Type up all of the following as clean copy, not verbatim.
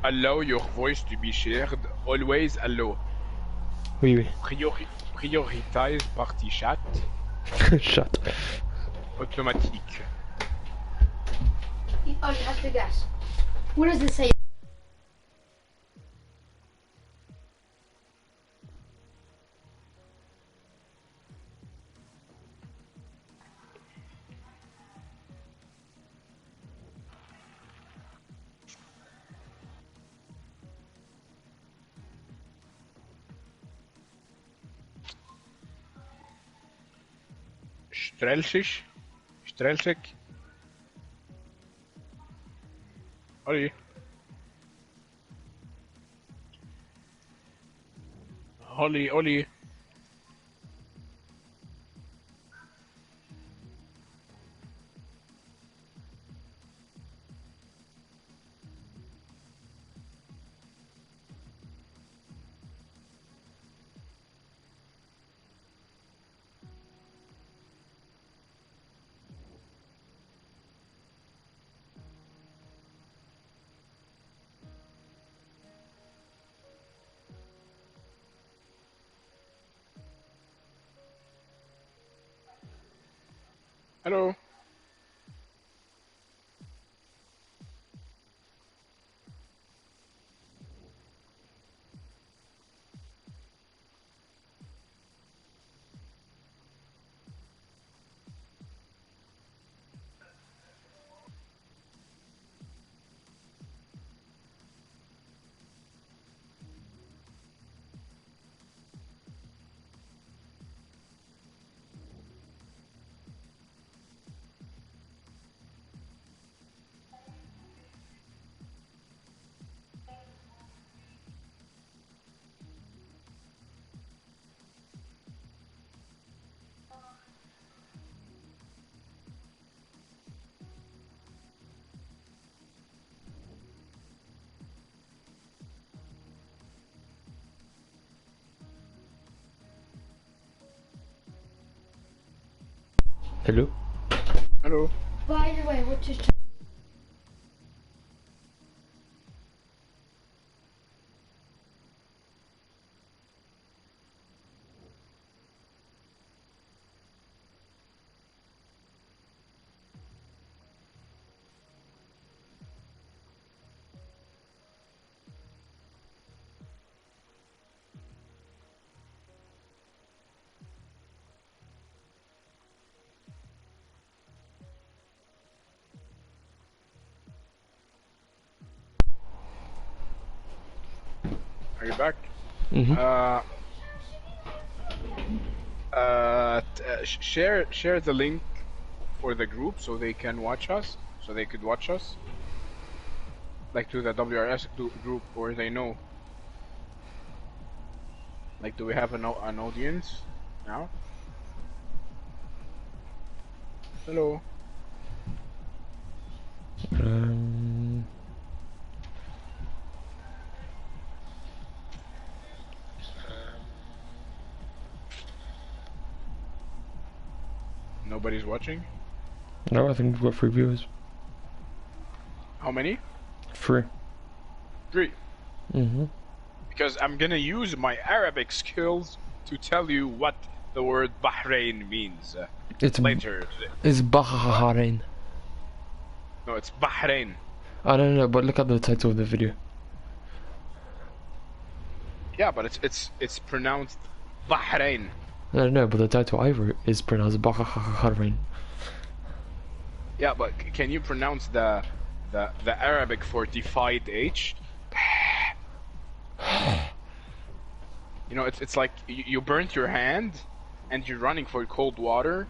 allow your voice to be shared. Always allow. Oui, oui. Prioritize party chat. Shut. Automatique. Oh, you have to guess. What does it say? Strelsisch. Strelsik. Ollie. Ollie. Hello. Hello? Hello. By the way, what is... Are you back? Mm-hmm. Share the link for the group so they can watch us. So they could watch us. Like to the WRS group where they know. Like, do we have an audience now? Hello. Nobody's watching? No, I think we've got 3 viewers. How many? 3. 3. Mm-hmm. Because I'm gonna use my Arabic skills to tell you what the word Bahrain means It's later. It's Bahaharain. No, it's Bahrain. I don't know, but look at the title of the video. Yeah, but it's pronounced Bahrain. I don't know, but the title I wrote is pronounced Bahaharain. Yeah, but can you pronounce the Arabic for defied H? You know, it's like you burnt your hand, and you're running for cold water,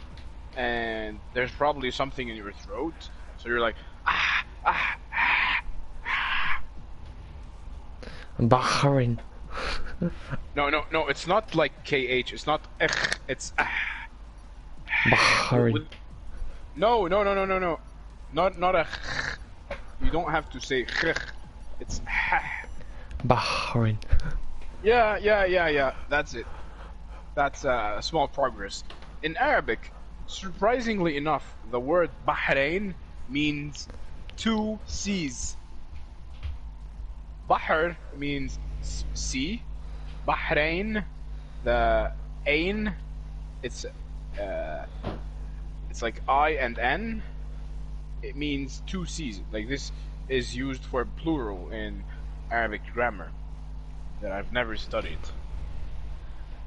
and there's probably something in your throat, so you're like Bahrain. No, it's not like KH, it's not it's Bahrain. No. Not a you don't have to say it's Bahrain. Yeah, that's it. That's small progress. In Arabic, surprisingly enough, the word Bahrain means 2 seas. Bahr means sea. Bahrain, the Ain, it's like I and N. It means two seas. Like this is used for plural in Arabic grammar that I've never studied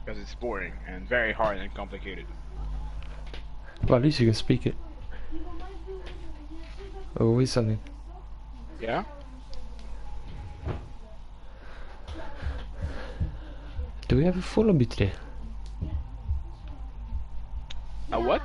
because it's boring and very hard and complicated. Well, at least you can speak it. Always something. Yeah. Do we have a full lobby today? A what?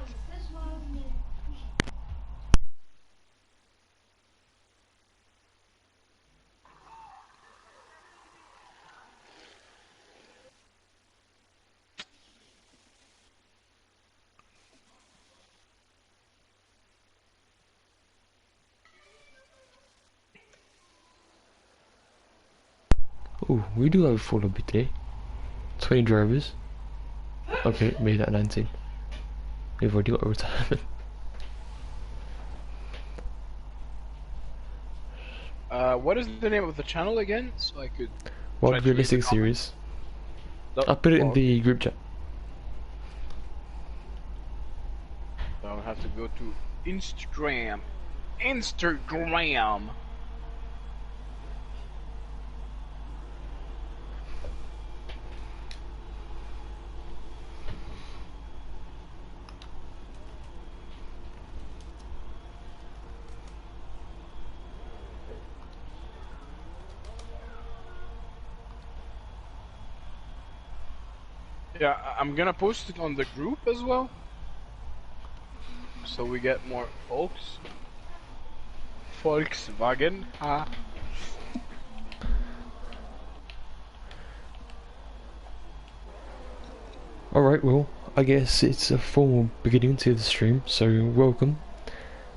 Oh, we do have a full lobby today. 20 drivers. Okay, made that 19. We've already got a retirement. What is the name of the channel again? So I could. What realistic series? I'll put it in the group chat. I'll have to go to Instagram. Instagram. Yeah, I'm gonna post it on the group as well, so we get more folks. Volkswagen. Alright, well, I guess it's a formal beginning to the stream, so welcome.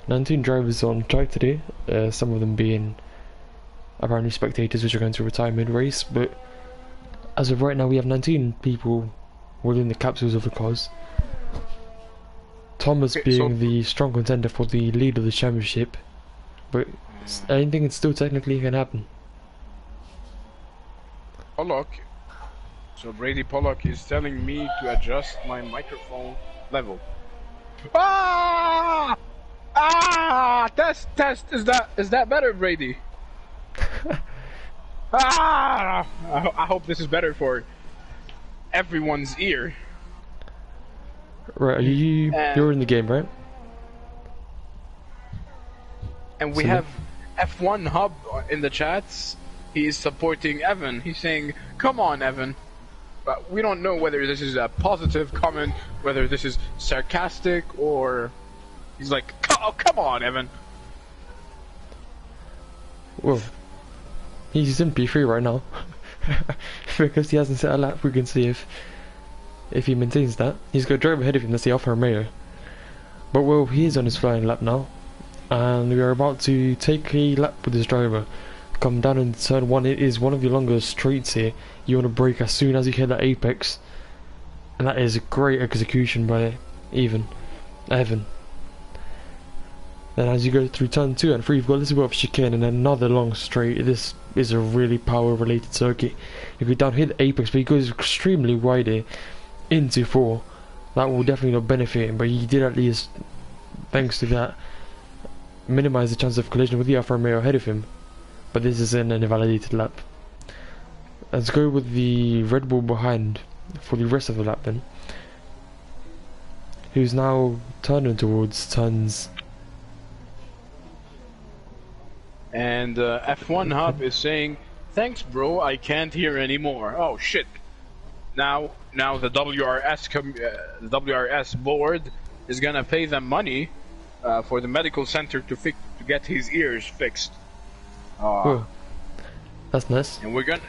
19 drivers on track today, some of them being apparently spectators which are going to retire mid-race, but as of right now we have 19 people within the capsules of the cars. Thomas being the strong contender for the lead of the championship, but anything is still technically can happen. Pollock. So Brady Pollock is telling me to adjust my microphone level. Ah! Ah! Test. Is that better, Brady? Ah! I hope this is better for everyone's ear. Right, you're in the game, right? And we have F1 Hub in the chats. He is supporting Evan. He's saying, "Come on, Evan." But we don't know whether this is a positive comment, whether this is sarcastic, or he's like, "Oh, come on, Evan." Well, he's in P3 right now because he hasn't set a lap. We can see if he maintains that. He's got a driver ahead of him. That's the Alfa Romeo. But well, he is on his flying lap now, and we are about to take a lap with this driver. Come down in turn 1. It is one of the longer straights here. You want to brake as soon as you hit that apex, and that is a great execution by Evan. Then as you go through turn 2 and 3, you've got a little bit of chicane and another long straight. This is a really power related circuit. You go down, hit the apex, but he goes extremely wide here into 4. That will definitely not benefit him, but he did at least, thanks to that, minimize the chance of collision with the Alfa Romeo ahead of him. But this is an invalidated lap. Let's go with the Red Bull behind for the rest of the lap then, who's now turning towards turns. And F1 Hub is saying, "Thanks, bro. I can't hear anymore." Oh shit! Now the the WRS board is gonna pay them money for the medical center to get his ears fixed. Oh, that's nice. And we're gonna.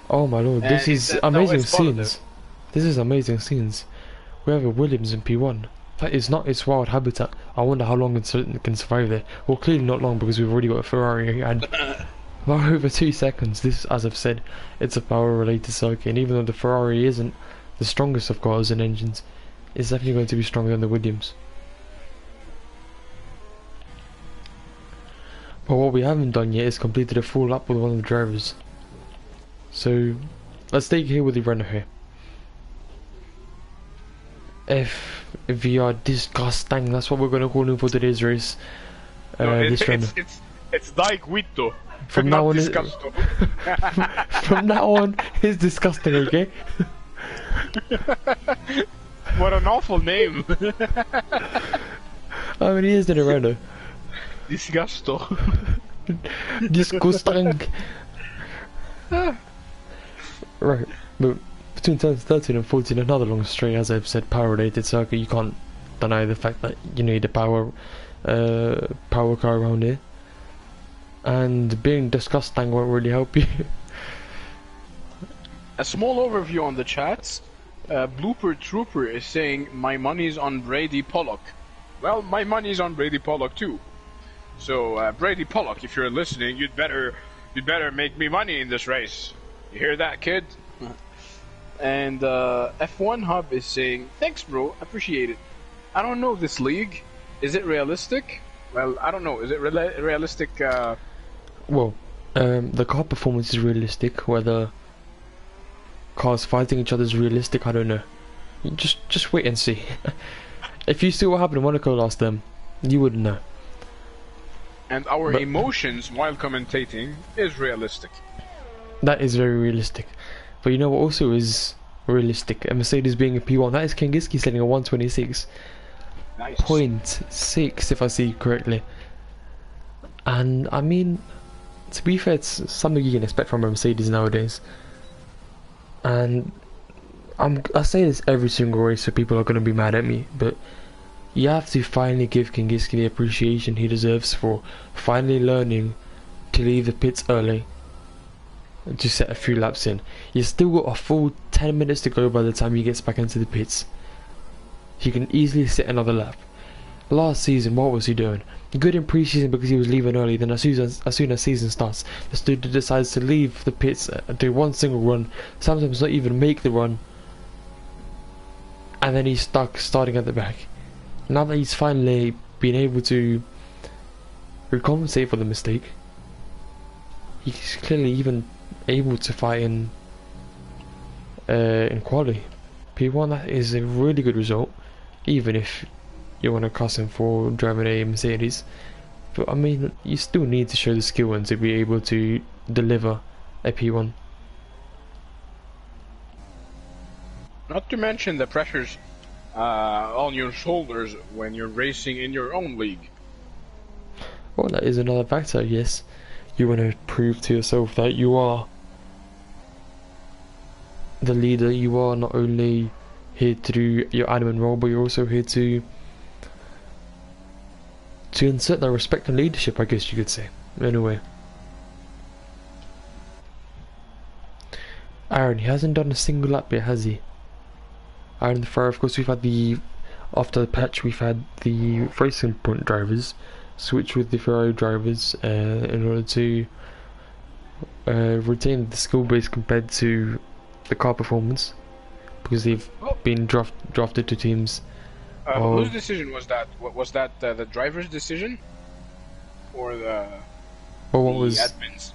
Oh my lord, this is amazing scenes. This is amazing scenes. We have a Williams in P1. That is not its wild habitat. I wonder how long it can survive there. Well, clearly not long, because we've already got a Ferrari and by over 2 seconds. This, as I've said, it's a power related circuit, and even though the Ferrari isn't the strongest of cars and engines, it's definitely going to be stronger than the Williams. But what we haven't done yet is completed a full lap with one of the drivers. So let's take here with the Renault here. If we are disgusting, that's what we're gonna call him for today's race. No, This Renault. it's Daiguito. From now on, from now on, it's disgusting. Okay. What an awful name. How many years did a Renault? Disgusto. Disgusting. Right, but between turns 13 and 14, another long straight, as I've said, power-related circuit. You can't deny the fact that you need a power car around here. And being disgusting won't really help you. A small overview on the chats. Blooper Trooper is saying, my money's on Brady Pollock. Well, my money's on Brady Pollock too. So, Brady Pollock, if you're listening, you'd better make me money in this race. You hear that, kid? And F1 Hub is saying, thanks bro, appreciate it. I don't know this league. Is it realistic? Well, I don't know. Is it realistic? Well, the car performance is realistic. Whether cars fighting each other is realistic, I don't know. Just wait and see. If you see what happened in Monaco last time, you wouldn't know. And our emotions while commentating is realistic. That is very realistic. But you know what also is realistic? A Mercedes being a P1. That is Kangiski setting a 126. Nice. 0.6 if I see correctly. And I mean, to be fair, it's something you can expect from a Mercedes nowadays. And I say this every single race, so people are going to be mad at me, but you have to finally give Kangiski the appreciation he deserves for finally learning to leave the pits early and to set a few laps in. You still got a full 10 minutes to go by the time he gets back into the pits. He can easily set another lap. Last season, what was he doing? Good in pre-season because he was leaving early. Then as soon as season starts, the student decides to leave the pits, do one single run, sometimes not even make the run, and then he's stuck starting at the back. Now that he's finally been able to recompensate for the mistake, he's clearly even able to fight in quali. P1, that is a really good result, even if you want to cuss him for driving a Mercedes. But I mean, you still need to show the skill and to be able to deliver a P1. Not to mention the pressures on your shoulders when you're racing in your own league. Well, that is another factor, yes. You want to prove to yourself that you are the leader. You are not only here to do your admin role, but you're also here to insert that respect and leadership, I guess you could say. Anyway, Aaron, he hasn't done a single lap yet, has he? Aaron the Ferrari, of course, we've had after the patch, we've had the Racing Point drivers switch with the Ferrari drivers in order to retain the skill base compared to the car performance, because they've been drafted to teams. Whose decision was that? Was that the driver's decision, or the admins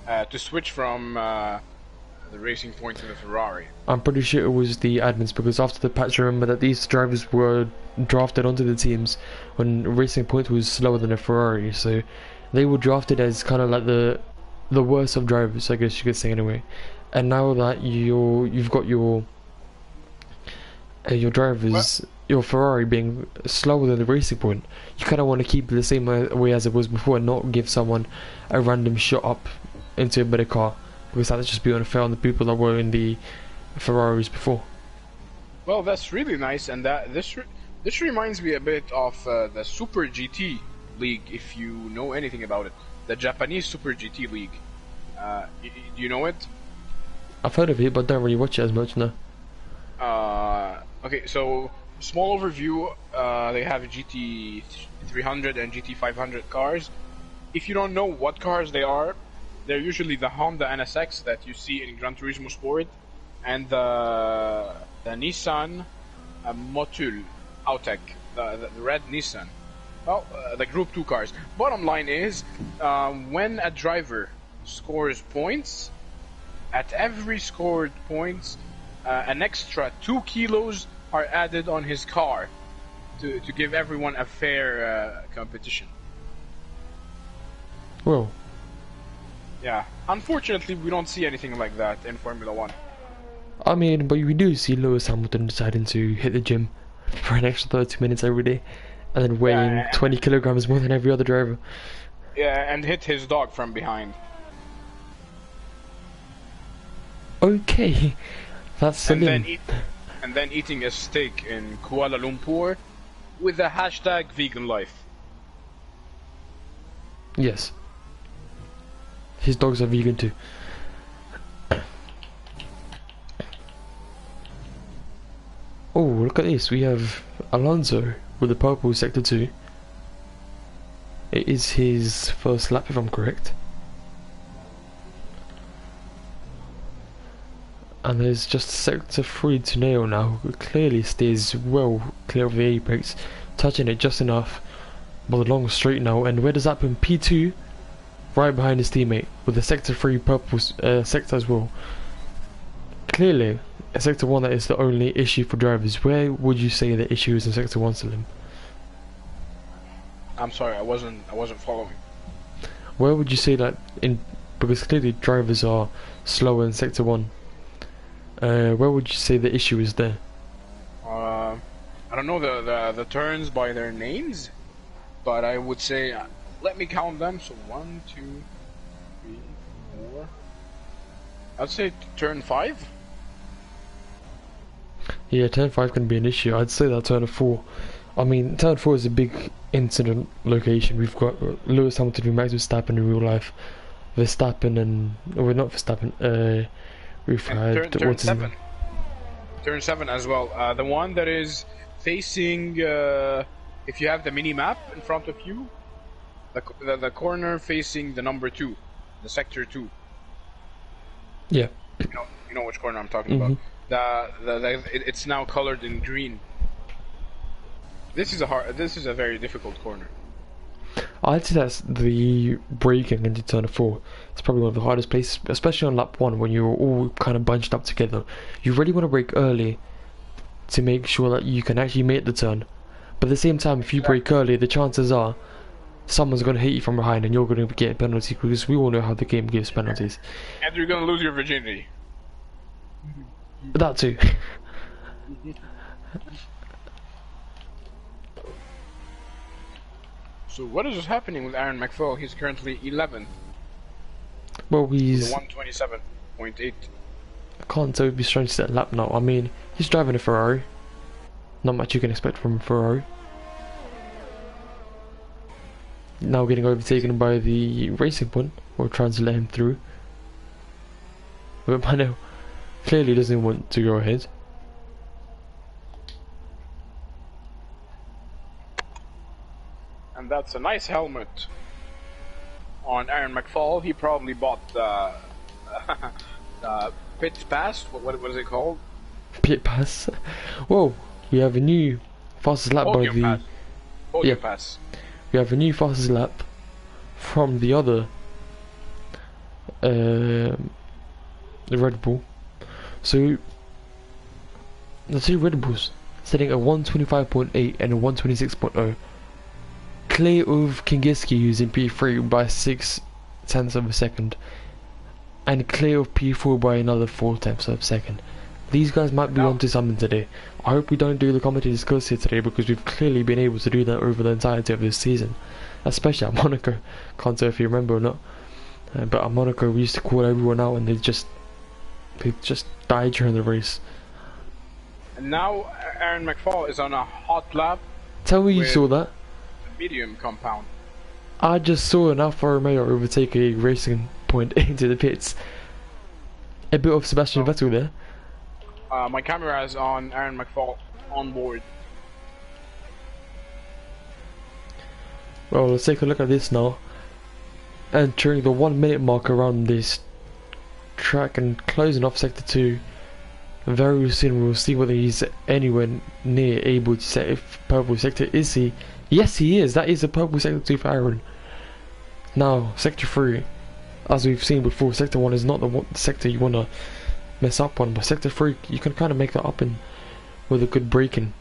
to switch from the Racing Point to the Ferrari? I'm pretty sure it was the admins, because after the patch, remember that these drivers were drafted onto the teams when Racing Point was slower than a Ferrari, so they were drafted as kind of like the worst of drivers, I guess you could say, anyway. And now that you've got your drivers, your Ferrari being slower than the Racing Point, you kind of want to keep it the same way as it was before and not give someone a random shot up into a better car, because that would just be unfair on the people that were in the Ferraris before. Well, that's really nice, and that this reminds me a bit of the Super GT League, if you know anything about it. The Japanese Super GT League. Do you know it? I've heard of it, but don't really watch it as much now. Okay, so small overview. They have GT 300 and GT 500 cars. If you don't know what cars they are, they're usually the Honda NSX that you see in Gran Turismo Sport, and the Nissan Motul Autech, the red Nissan. Well, the Group 2 cars. Bottom line is, when a driver scores points, at every scored points, an extra 2 kilos are added on his car to give everyone a fair competition. Well, yeah. Unfortunately, we don't see anything like that in Formula 1. I mean, but we do see Lewis Hamilton deciding to hit the gym for an extra 30 minutes every day, and then weighing 20 kilograms more than every other driver. Yeah, and hit his dog from behind. Okay, that's and Salim. then eating a steak in Kuala Lumpur with the hashtag vegan life. Yes. His dogs are vegan too. Oh, look at this. We have Alonso with the purple sector 2. It is his first lap if I'm correct. And there's just sector 3 to nail now, who clearly stays well clear of the apex, touching it just enough, but the long straight now. And where does that put P2? Right behind his teammate, with the sector 3 purple sector as well. Clearly, sector 1 that is the only issue for drivers. Where would you say the issue is in sector 1, Salim? I'm sorry, I wasn't following. Where would you say that in, because clearly drivers are slower in sector 1. Where would you say the issue is there? I don't know the turns by their names, but I would say, let me count them. So 1, 2, 3, 4. I'd say turn 5. Yeah, turn 5 can be an issue. I'd say that turn 4. I mean, turn 4 is a big incident location. We've got Lewis Hamilton and Max Verstappen in real life. Verstappen and... well, not Verstappen. We've had... turn 7. Turn 7 as well. The one that is facing... if you have the mini-map in front of you, the corner facing the number 2. The sector 2. Yeah. You know which corner I'm talking about. It's now colored in green. This is a very difficult corner. I'd say that's the braking into turn 4. It's probably one of the hardest places, especially on lap 1 when you're all kind of bunched up together. You really want to brake early to make sure that you can actually make the turn. But at the same time, if you brake early, the chances are someone's going to hit you from behind and you're going to get a penalty, because we all know how the game gives penalties. And you're going to lose your virginity. That too. So what is happening with Aaron McFall? He's currently 11th. Well, he's... 127.8. I can't tell if he's trying to set a lap now. I mean, he's driving a Ferrari. Not much you can expect from a Ferrari. Now getting overtaken by the racing one. We're trying to let him through. But Mano clearly doesn't want to go ahead. And that's a nice helmet on Aaron McFall. He probably bought the pit pass. What is it called? Pit pass. Whoa, we have a new fastest lap by the... Podium pass. We have a new fastest lap from the other the Red Bull. So the two Red Bulls setting a 125.8 and a 126.0, clear of Kingiski, who's in P3 by 0.6 of a second, and clear of P4 by another 0.4 of a second. These guys might be onto something today. I hope we don't do the comedy discuss here today, because we've clearly been able to do that over the entirety of this season, especially at Monaco. Can't tell if you remember or not, but at Monaco we used to call everyone out and they just died during the race. And now Aaron McFall is on a hot lap. Tell me you saw that. Medium compound. I just saw an Alfa Romeo overtake a racing point into the pits. A bit of Sebastian Vettel there. My camera is on Aaron McFall on board. Well, let's take a look at this now. Entering the 1 minute mark around this track and closing off sector 2. Very soon we'll see whether he's anywhere near able to set if purple sector. Is he? Yes, he is. That is a purple sector 2 for Aaron. Now, sector 3, as we've seen before, sector 1 is not the sector you want to mess up on, but sector 3, you can kind of make that up in with a good braking.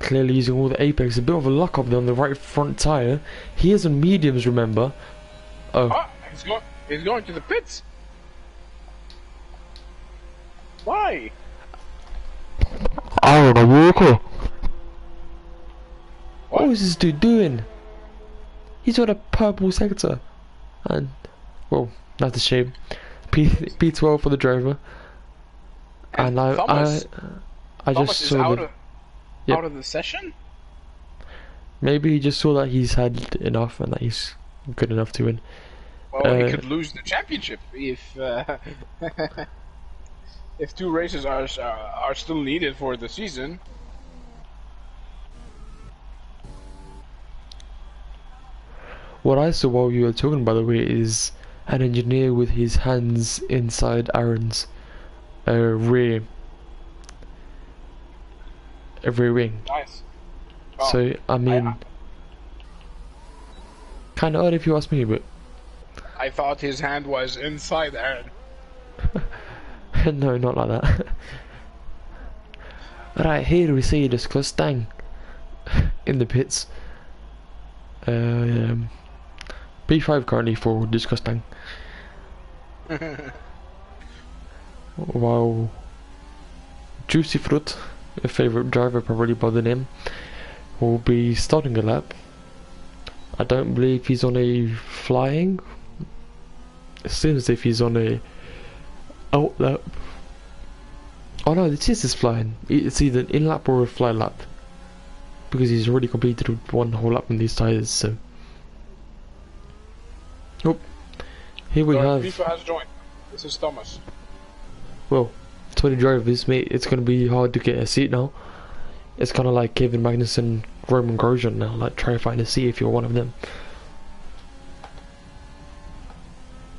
Clearly using all the apex. A bit of a luck up there on the right front tyre. He is on mediums, remember. Oh, he's going to the pits. Why? Aaron, are you okay? What? What is this dude doing? He's on a purple sector. And, well, that's a shame. P12 for the driver. And I Thomas just is saw out of the session? Maybe he just saw that he's had enough and that he's good enough to win. Well, he could lose the championship if if 2 races are still needed for the season. What I saw while you were talking, by the way, is an engineer with his hands inside Aaron's rear wing. Nice. So, I mean, kind of odd if you ask me, but I thought his hand was inside Aaron. no, not like that. Right, here we see this Mustang in the pits. P5 currently for this Mustang. Wow. Juicy Fruit, a favourite driver probably by the name, will be starting a lap. I don't believe he's on a flying. It seems as if he's on a out lap. Oh no, this is his flying. It's either an in lap or a fly lap, because he's already completed one whole lap on these tyres. So, oh, here we have. FIFA has joined. This is Thomas. Well, 20 drivers, mate. It's gonna be hard to get a seat now. It's kind of like Kevin Magnussen, Roman Grosjean now. Like, try to find a seat if you're one of them.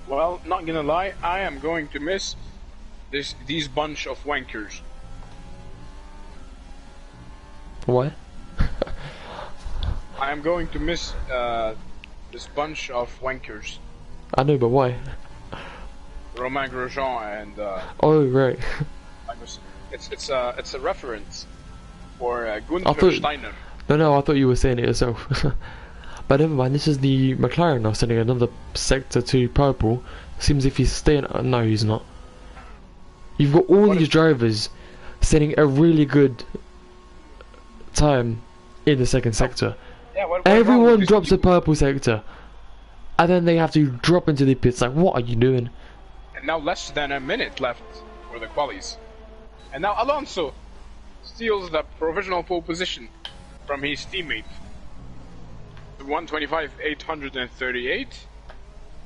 Well, not gonna lie, I am going to miss these bunch of wankers. What? I am going to miss this bunch of wankers. I know, but why? Romain Grosjean and Oh right. it's a reference for Gunther Steiner. No, I thought you were saying it yourself. But never mind. This is the McLaren now sending another sector to purple. Seems if he's staying. No, he's not. You've got all these drivers sending a really good time in the second sector. Yeah, Everyone drops a purple sector, and then they have to drop into the pits. Like, what are you doing? And now less than a minute left for the qualies. And now Alonso steals the provisional pole position from his teammate. The 125.838.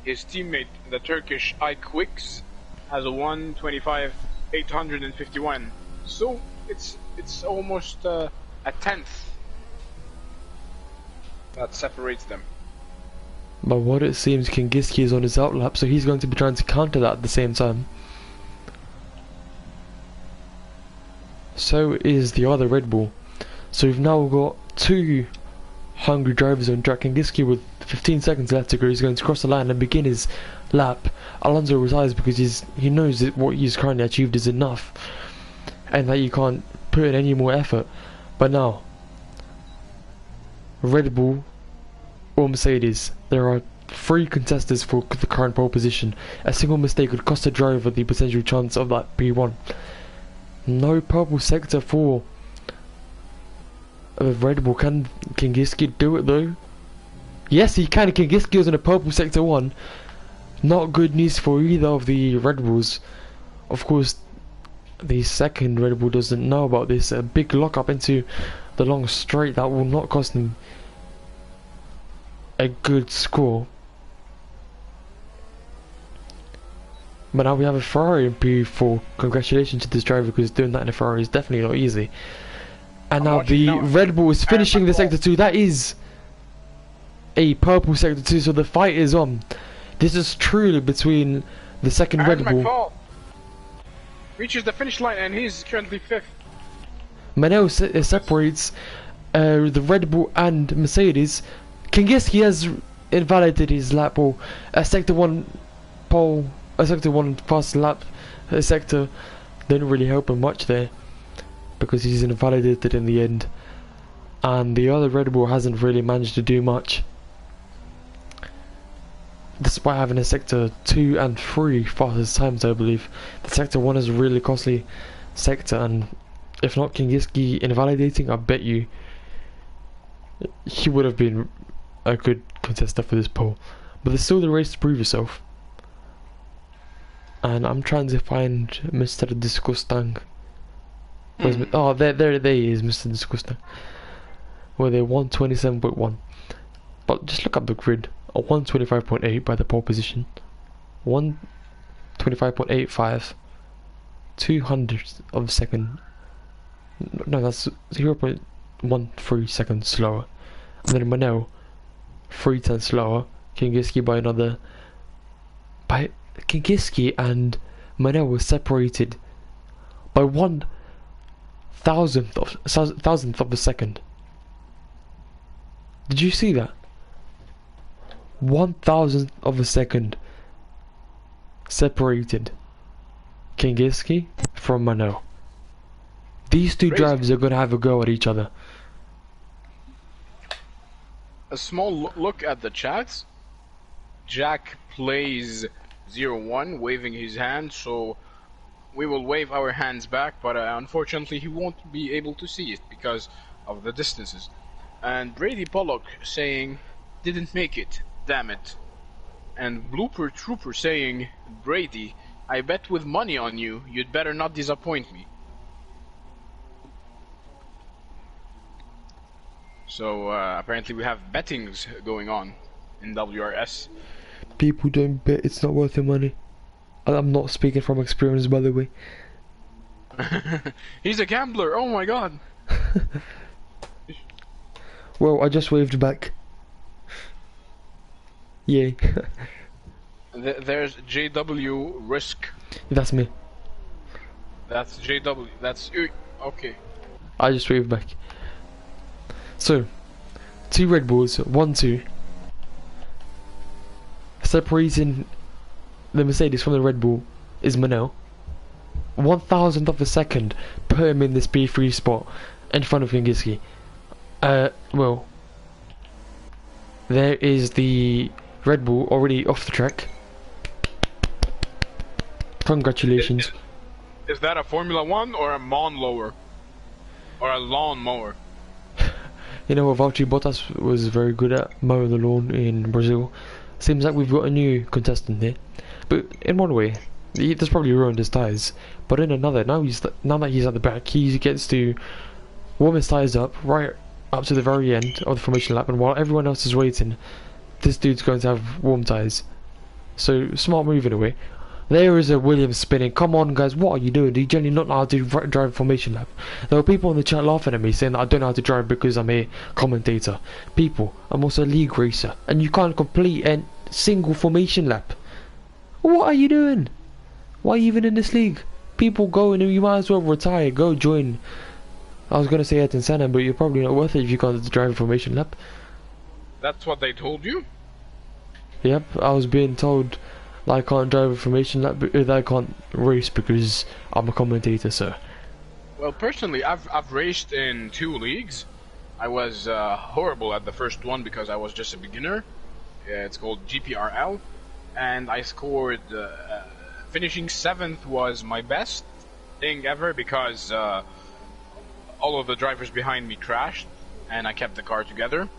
His teammate, the Turkish iQuicks, has a 125.851. So it's almost a tenth that separates them. But what it seems, Kingiski is on his outlap, so he's going to be trying to counter that at the same time. So is the other Red Bull. So we've now got 2 hungry drivers on track. Kingiski with 15 seconds left to go, he's going to cross the line and begin his lap. Alonso retires because he knows that what he's currently achieved is enough, and that you can't put in any more effort. But now, Red Bull or Mercedes, there are 3 contestants for the current pole position. A single mistake would cost a driver the potential chance of that P1. No purple sector for Red Bull. Can Kingiski do it though? Yes, he can. Kingiski was in a purple sector 1. Not good news for either of the Red Bulls. Of course, the second Red Bull doesn't know about this. A big lock up into the long straight that will not cost him a good score. But now we have a Ferrari in P4. Congratulations to this driver, because doing that in a Ferrari is definitely not easy. And now the Red Bull is finishing the sector 2. That is a purple sector 2, so the fight is on. This is truly between the second Red Bull. McFall reaches the finish line and he's currently 5th. Manel separates the Red Bull and Mercedes, Kingiski has invalidated his lap, or a sector 1 pole, a sector 1 fast lap sector didn't really help him much there, because he's invalidated in the end, and the other Red Bull hasn't really managed to do much, despite having a sector 2 and 3 fastest times. I believe the sector 1 is a really costly sector, and if not Kingiski invalidating, I bet you he would have been a good contestant for this pole. But there's still the race to prove yourself, and I'm trying to find Mr. Disgusting. Oh, there he is, Mr. Disgusting. Well, they're 127.1, but just look up the grid. A 125.8 by the pole position, 125.85, 200th of a second. No, that's 0.13 seconds slower. And then Manel, 3/10 slower. Kingiski by another. Kingiski and Manel were separated by 1,000th of a second. Did you see that? 1,000th of a second separated Kingiski from Manel. These two drivers are going to have a go at each other. A small look at the chats. Jack plays 01, waving his hand, so we will wave our hands back, but unfortunately he won't be able to see it because of the distances. And Brady Pollock saying, didn't make it, damn it. And Blooper Trooper saying, Brady, I bet with money on you, you'd better not disappoint me. So apparently we have bettings going on in WRS. People don't bet, it's not worth your money. I'm not speaking from experience, by the way. He's a gambler, oh my god. Well, I just waved back. Yay. There's JW Risk. That's me. That's JW, that's... Okay. I just waved back. So, 2 Red Bulls, 1-2. Separating the Mercedes from the Red Bull is Manel. 1,000th of a second put him in this P3 spot in front of Kingiski. Well, there is the Red Bull already off the track. Congratulations. Is that a Formula 1 or a lawn mower? Or a lawn mower? You know what Valtteri Bottas was very good at, mowing the lawn in Brazil. Seems like we've got a new contestant here. But in one way, that's probably ruined his tyres. But in another, now that he's at the back, he gets to warm his tyres up right up to the very end of the formation lap, and while everyone else is waiting, this dude's going to have warm tyres. So smart move in a way. There is a Williams spinning. Come on, guys, what are you doing? Do you generally not know how to drive a formation lap? There were people in the chat laughing at me saying that I don't know how to drive because I'm a commentator. People, I'm also a league racer, and you can't complete a single formation lap. What are you doing? Why are you even in this league? People go and you might as well retire. Go join. I was gonna say Ayrton Senna, but you're probably not worth it if you can't drive a formation lap. That's what they told you? Yep, I was being told that I can't drive a formation lap, that I can't race because I'm a commentator, sir. Well, personally, I've raced in 2 leagues. I was horrible at the first one because I was just a beginner. It's called GPRL, and I scored. Finishing 7th was my best thing ever because all of the drivers behind me crashed, and I kept the car together.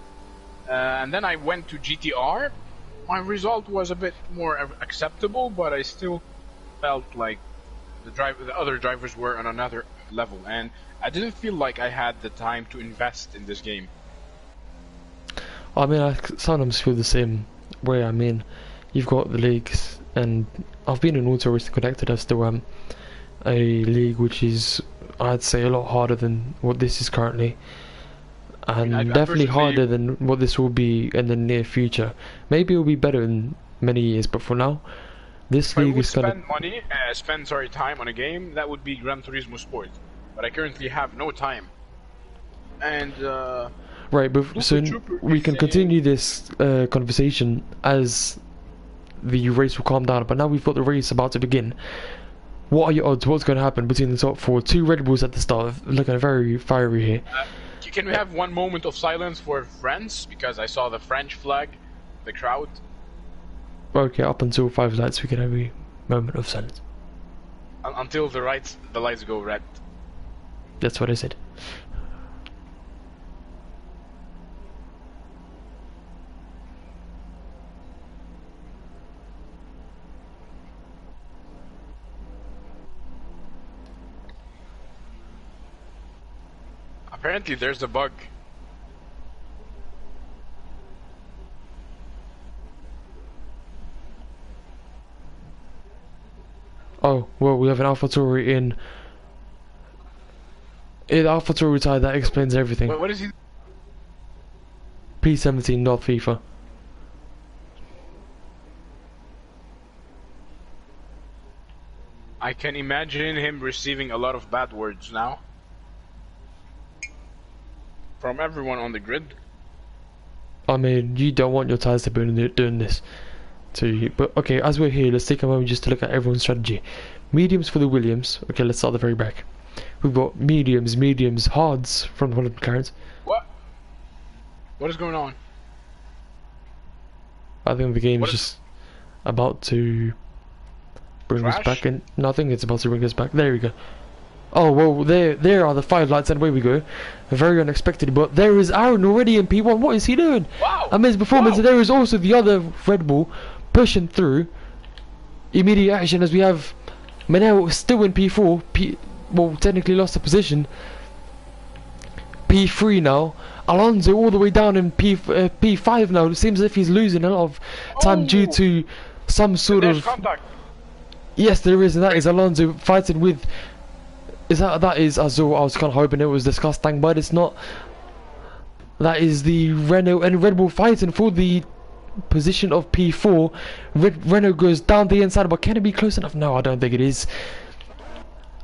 And then I went to GTR. My result was a bit more acceptable, but I still felt like the other drivers were on another level, and I didn't feel like I had the time to invest in this game. I mean, I sometimes feel the same way. I mean, you've got the leagues, and I've been in Auto Racing Connected. I still am a league which is, I'd say, a lot harder than what this is currently. And I definitely harder than what this will be in the near future. Maybe it will be better in many years, but for now, this league is gonna spend time on a game that would be Gran Turismo Sport. But I currently have no time. and Right, but so Trooper we is can saying- continue this conversation as the race will calm down. But now we've got the race about to begin. What are your odds? What's going to happen between the top four? Two Red Bulls at the start, looking very fiery here. Can we have one moment of silence for France? Because I saw the French flag, the crowd. Okay, up until 5 lights, we can have a moment of silence. Until the lights go red. That's what I said. Apparently there's a bug. Oh, well, we have an AlphaTauri in AlphaTauri tire. That explains everything. What is he? P17, not FIFA. I can imagine him receiving a lot of bad words now. From everyone on the grid. I mean, you don't want your tires to be doing this to you. But okay, as we're here, let's take a moment just to look at everyone's strategy. Mediums for the Williams. Okay, let's start at the very back. We've got mediums, hards from one of the McLarens. What? What is going on? I think the game is just about to bring us Crash? back in. Nothing, it's about to bring us back. There we go. Oh, well, there are the 5 lights, and away we go. Very unexpected, but there is Aaron already in P1. What is he doing? Wow! Amazing performance. Wow. There is also the other Red Bull pushing through. Immediate action as we have Manel still in P4. Well, technically lost the position. P3 now. Alonso all the way down in P5 now. It seems as if he's losing a lot of time due to some sort There's of... contact. Yes, there is, and that is Alonso fighting with... That is Azul. I was kind of hoping it was disgusting, but it's not. That is the Renault and Red Bull fighting for the position of P4. Renault goes down the inside, but can it be close enough? No, I don't think it is.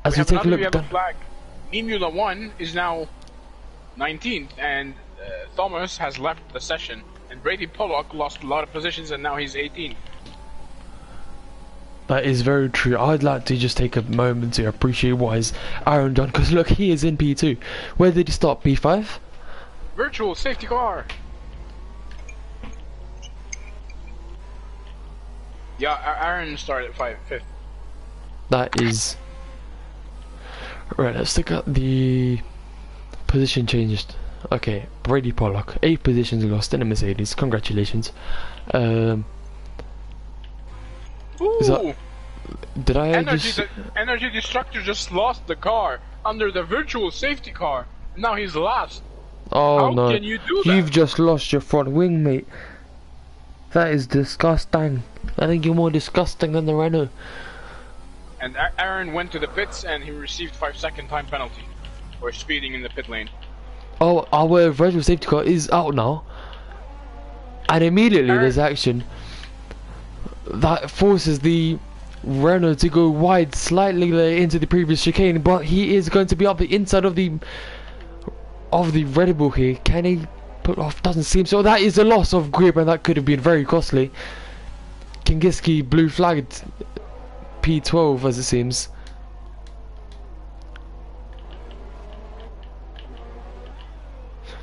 As we take a look yellow down. flag. Nimula 1 is now 19th, and Thomas has left the session. And Brady Pollock lost a lot of positions, and now he's 18th. That is very true. I'd like to just take a moment to appreciate what has Aaron done, because look, he is in P2. Where did he start? P5? Virtual safety car. Yeah, Aaron started 5th. That is... Right, let's look at the position changes. Okay, Brady Pollock, 8 positions lost in a Mercedes. Congratulations. Ooh! Did I Energy, just... the energy destructor just lost the car under the virtual safety car. Now he's last. Oh How no, can you do that? you've just lost your front wing, mate. That is disgusting. I think you're more disgusting than the Renault. And Aaron went to the pits and he received 5-second time penalty for speeding in the pit lane. Oh, our virtual safety car is out now. And immediately Aaron. there's action. That forces the Renault to go wide slightly into the previous chicane, but he is going to be up the inside of the Red Bull here. Can he put off? Doesn't seem so. That is a loss of grip, and that could have been very costly. Kingiski blue flagged P12 as it seems.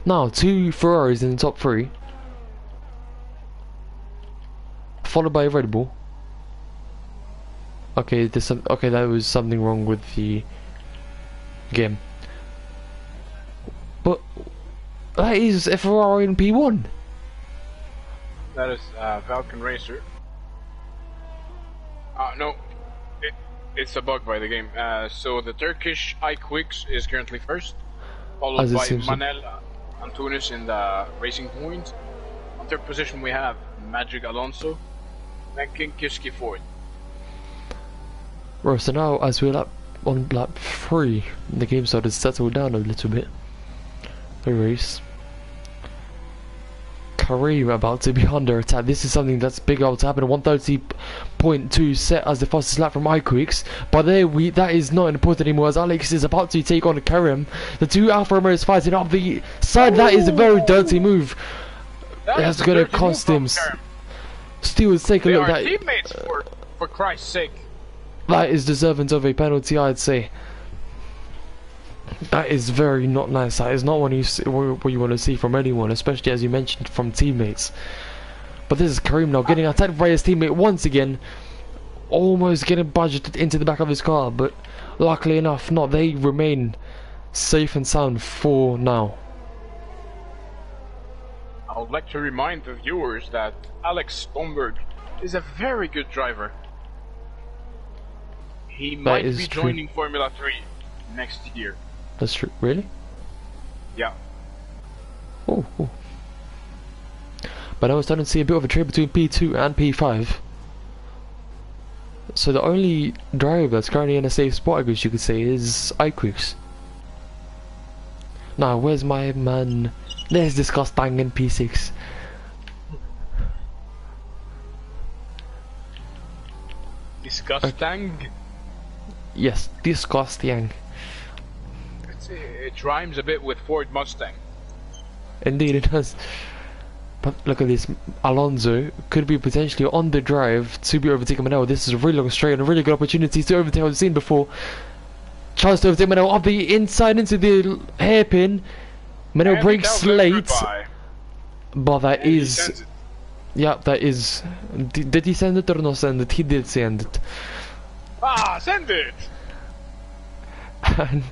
Now 2 Ferraris in the top 3, followed by a Red Bull. Okay, okay, that was something wrong with the game. But that is a Ferrari in P1. That is Falcon Racer. No, it's a bug by the game. So the Turkish iQuicks is currently first, followed As it by seems so. Manel Antunes in the Racing Point. On third position we have Magic Alonso, and Kinkiski fourth. Right, so now as we're on lap 3, the game started to settle down a little bit. The race. Kareem about to be under attack. This is something that's big about to happen. 130.2 set as the fastest lap from iQuicks. But that is not important anymore as Alex is about to take on Kareem. The two Alfa Romeos fighting up the side. That is a very dirty move. That's going to cost him. Stewards, take a look. They are teammates, for Christ's sake. That is deserving of a penalty, I'd say. That is very not nice. That is not what you want to see from anyone, especially as you mentioned from teammates. But this is Kareem now getting attacked by his teammate once again, almost getting budgeted into the back of his car, but luckily enough, not. They remain safe and sound for now. I would like to remind the viewers that Alex Stomberg is a very good driver. He might be joining Formula 3 next year. That's true. Really? Yeah. Oh. But now we're starting to see a bit of a trade between P2 and P5. So the only driver that's currently in a safe spot, I guess you could say, is iQuicks. Now, where's my man? Let's discuss Tang in P6. Discuss Tang? Yes, discuss Tang. It rhymes a bit with Ford Mustang. Indeed it does. But look at this. Alonso could be potentially on the drive to be overtaken Manel. This is a really long straight and a really good opportunity to overtake. I've seen before. Chance to overtake Manel off the inside into the hairpin. Manel breaks late. But that is... Yeah, that is... Did he send it or not send it? He did send it. Ah, send it! And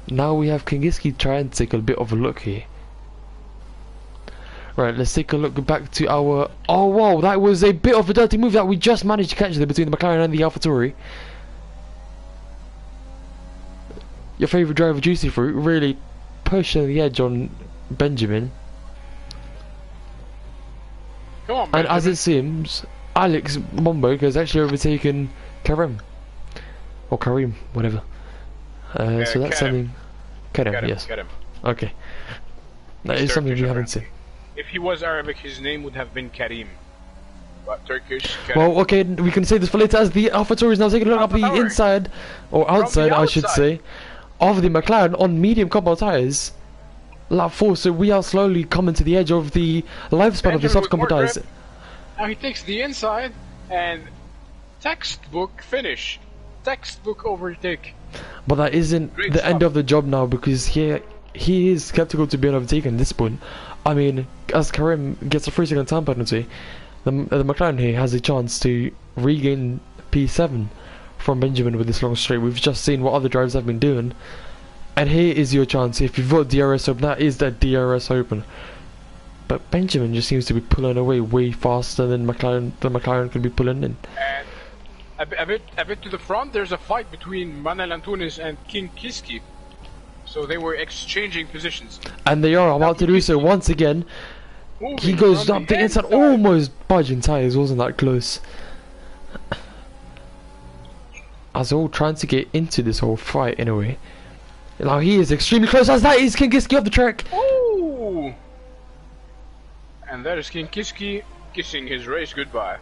now we have Kingiski trying to take a bit of a look here. Right, let's take a look back to our... Oh wow, that was a bit of a dirty move that we just managed to catch there between the McLaren and the AlphaTauri. Your favourite driver, Juicy Fruit, really pushing the edge on Benjamin. Come on, Benjamin. And as it seems, Alex Momberg has actually overtaken Kareem. Or Kareem, whatever. So that's something... Kareem, yes. Kareem. Okay. That is something we haven't seen. If he was Arabic, his name would have been Kareem. But Turkish, Kareem. Well, okay, we can say this for later as the AlphaTauri is now taking a look up the inside, or outside, I should say, of the McLaren on medium compound tyres. Lap 4, so we are slowly coming to the edge of the lifespan of the soft compound tyres. Now he takes the inside and textbook finish. Textbook overtake. But that isn't the end of the job now, because he is skeptical to being overtaken at this point. I mean, as Kareem gets a 3-second time penalty, the McLaren here has a chance to regain P7 from Benjamin with this long straight. We've just seen what other drivers have been doing, and here is your chance. If you've got DRS open, that is that DRS open. But Benjamin just seems to be pulling away way faster than the McLaren could be pulling in. And a bit to the front, there's a fight between Manel Antunes and King Kiski. So they were exchanging positions. And they are about to do so once again. He goes up the inside, almost budging tyres, wasn't that close? As they're all trying to get into this whole fight in a way. Now he is extremely close, as that is Kingiski off the track. Ooh! And that is King Kiski kissing his race goodbye.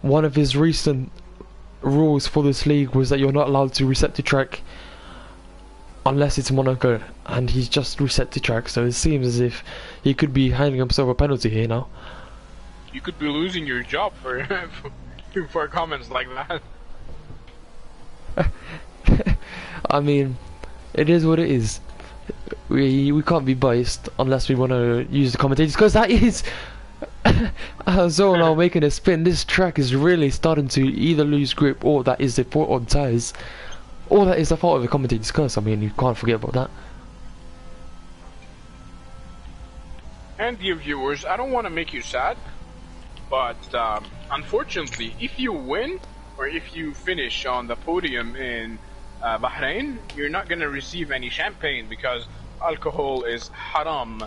One of his recent rules for this league was that you're not allowed to reset the track unless it's Monaco, and he's just reset the track, so it seems as if he could be handing himself a penalty here now. You could be losing your job for for comments like that. I mean, it is what it is. We can't be biased unless we want to use the commentators, because that is so now making a spin. This track is really starting to either lose grip, or that is the fault on tyres, or that is the fault of the commentator's curse. I mean, you can't forget about that. And dear viewers, I don't want to make you sad, but unfortunately, if you win, or if you finish on the podium in Bahrain, you're not going to receive any champagne, because alcohol is haram.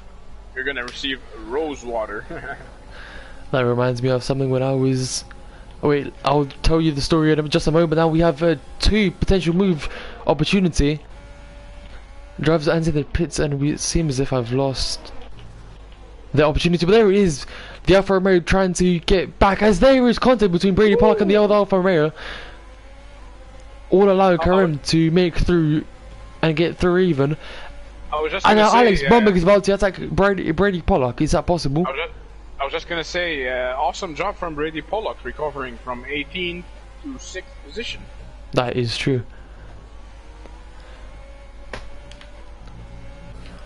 You're going to receive rose water. That reminds me of something when I was... Oh wait, I'll tell you the story in just a moment. Now we have two potential move opportunity. Drivers enter the pits, and it seems as if I've lost the opportunity. But there it is, the Alfa Romeo trying to get back, as there is contact between Brady Pollock and the old Alfa Romeo, all allowing Karim to make through and get through even. I was just And gonna now say, Alex Bombig is about to attack Brady Pollock. Is that possible? I was just gonna say, awesome job from Brady Pollock recovering from 18th to 6th position. That is true.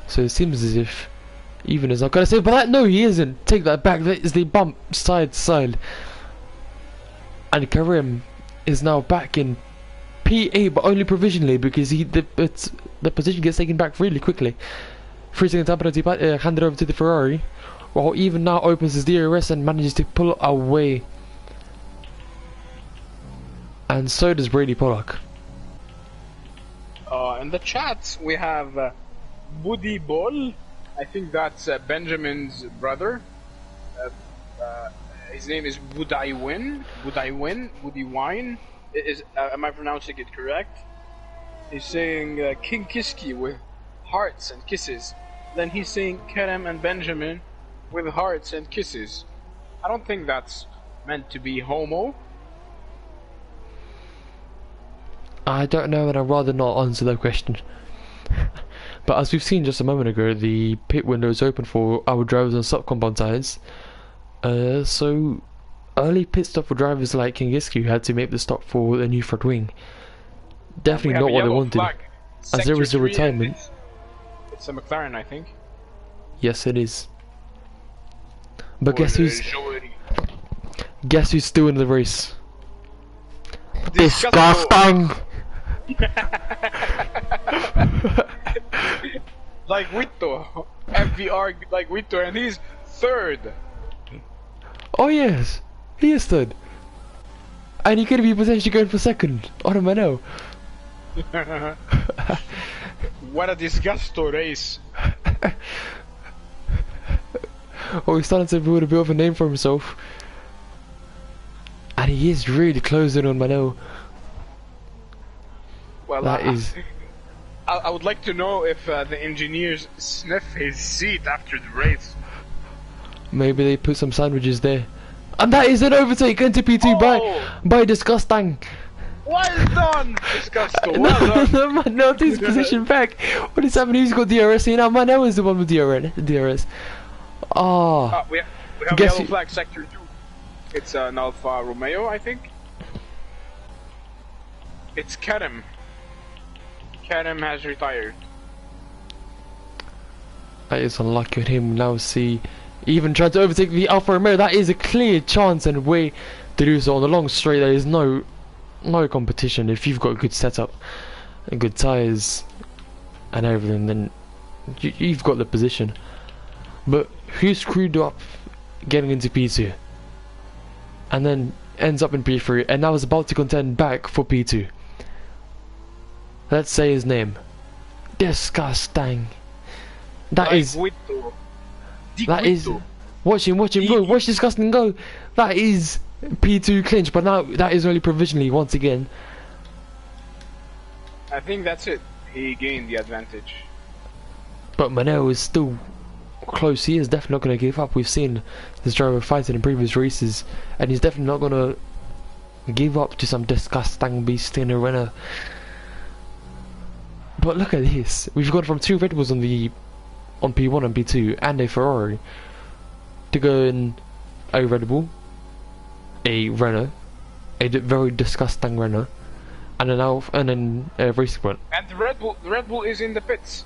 So it seems as if even is not gonna say, but that, no, he isn't. Take that back. That is the bump side to side, and Karim is now back in P8, but only provisionally because the position gets taken back really quickly. 3 seconds up penalty, handed over to the Ferrari, while even now opens his DRS and manages to pull away. And so does Brady Pollock. In the chat we have Buddy Ball. I think that's Benjamin's brother. His name is Budai Win. Buddy Wine. Am I pronouncing it correct? He's saying King Kiski with hearts and kisses. Then he's saying Kerem and Benjamin with hearts and kisses. I don't think that's meant to be homo. I don't know, and I'd rather not answer that question. But as we've seen just a moment ago, the pit window is open for our drivers on sub-compound tyres. So early pit stop for drivers like Kingiski, who had to make the stop for the new front wing. Definitely not what they wanted. As there was a retirement. It's a McLaren, I think. Yes, it is. But guess who's still in the race? Disgusting! Like Wito, FVR like Wito, and he's third. Oh yes, he is third. And he could be potentially going for second. I don't know. What a disgusto race. Oh, he's starting to build a bit of a name for himself. And he is really closing on Mano. Well, that is... I would like to know if the engineers sniff his seat after the race. Maybe they put some sandwiches there. And that is an overtake into P2 by Disgusting. Well done, Disgusto. Well done. No, his position back. What is happening? He's got DRS here now. Mano is the one with DRS. Oh. We have yellow flag sector 2. It's an Alfa Romeo, I think. It's Kerem. Kerem has retired. That is unlucky on him. Now see, even trying to overtake the Alfa Romeo. That is a clear chance and way to do so on the long straight. There is no competition. If you've got a good setup and good tyres and everything, then you've got the position. But who screwed up getting into P2 and then ends up in P3 and now is about to contend back for P2? Let's say his name. Disgusting. That is. Watch him go. Watch Disgusting go. That is P2 clinch, but now that is only provisionally once again. I think that's it. He gained the advantage. But Manel is still close. He is definitely not going to give up. We've seen this driver fighting in previous races, and he's definitely not going to give up to some Disgusting beast in a winner. But look at this. We've gone from 2 Red Bulls on P1 and P2 and a Ferrari to go in a Red Bull, a Renault, a very disgusting Renault, and then a racing point. And the Red Bull is in the pits.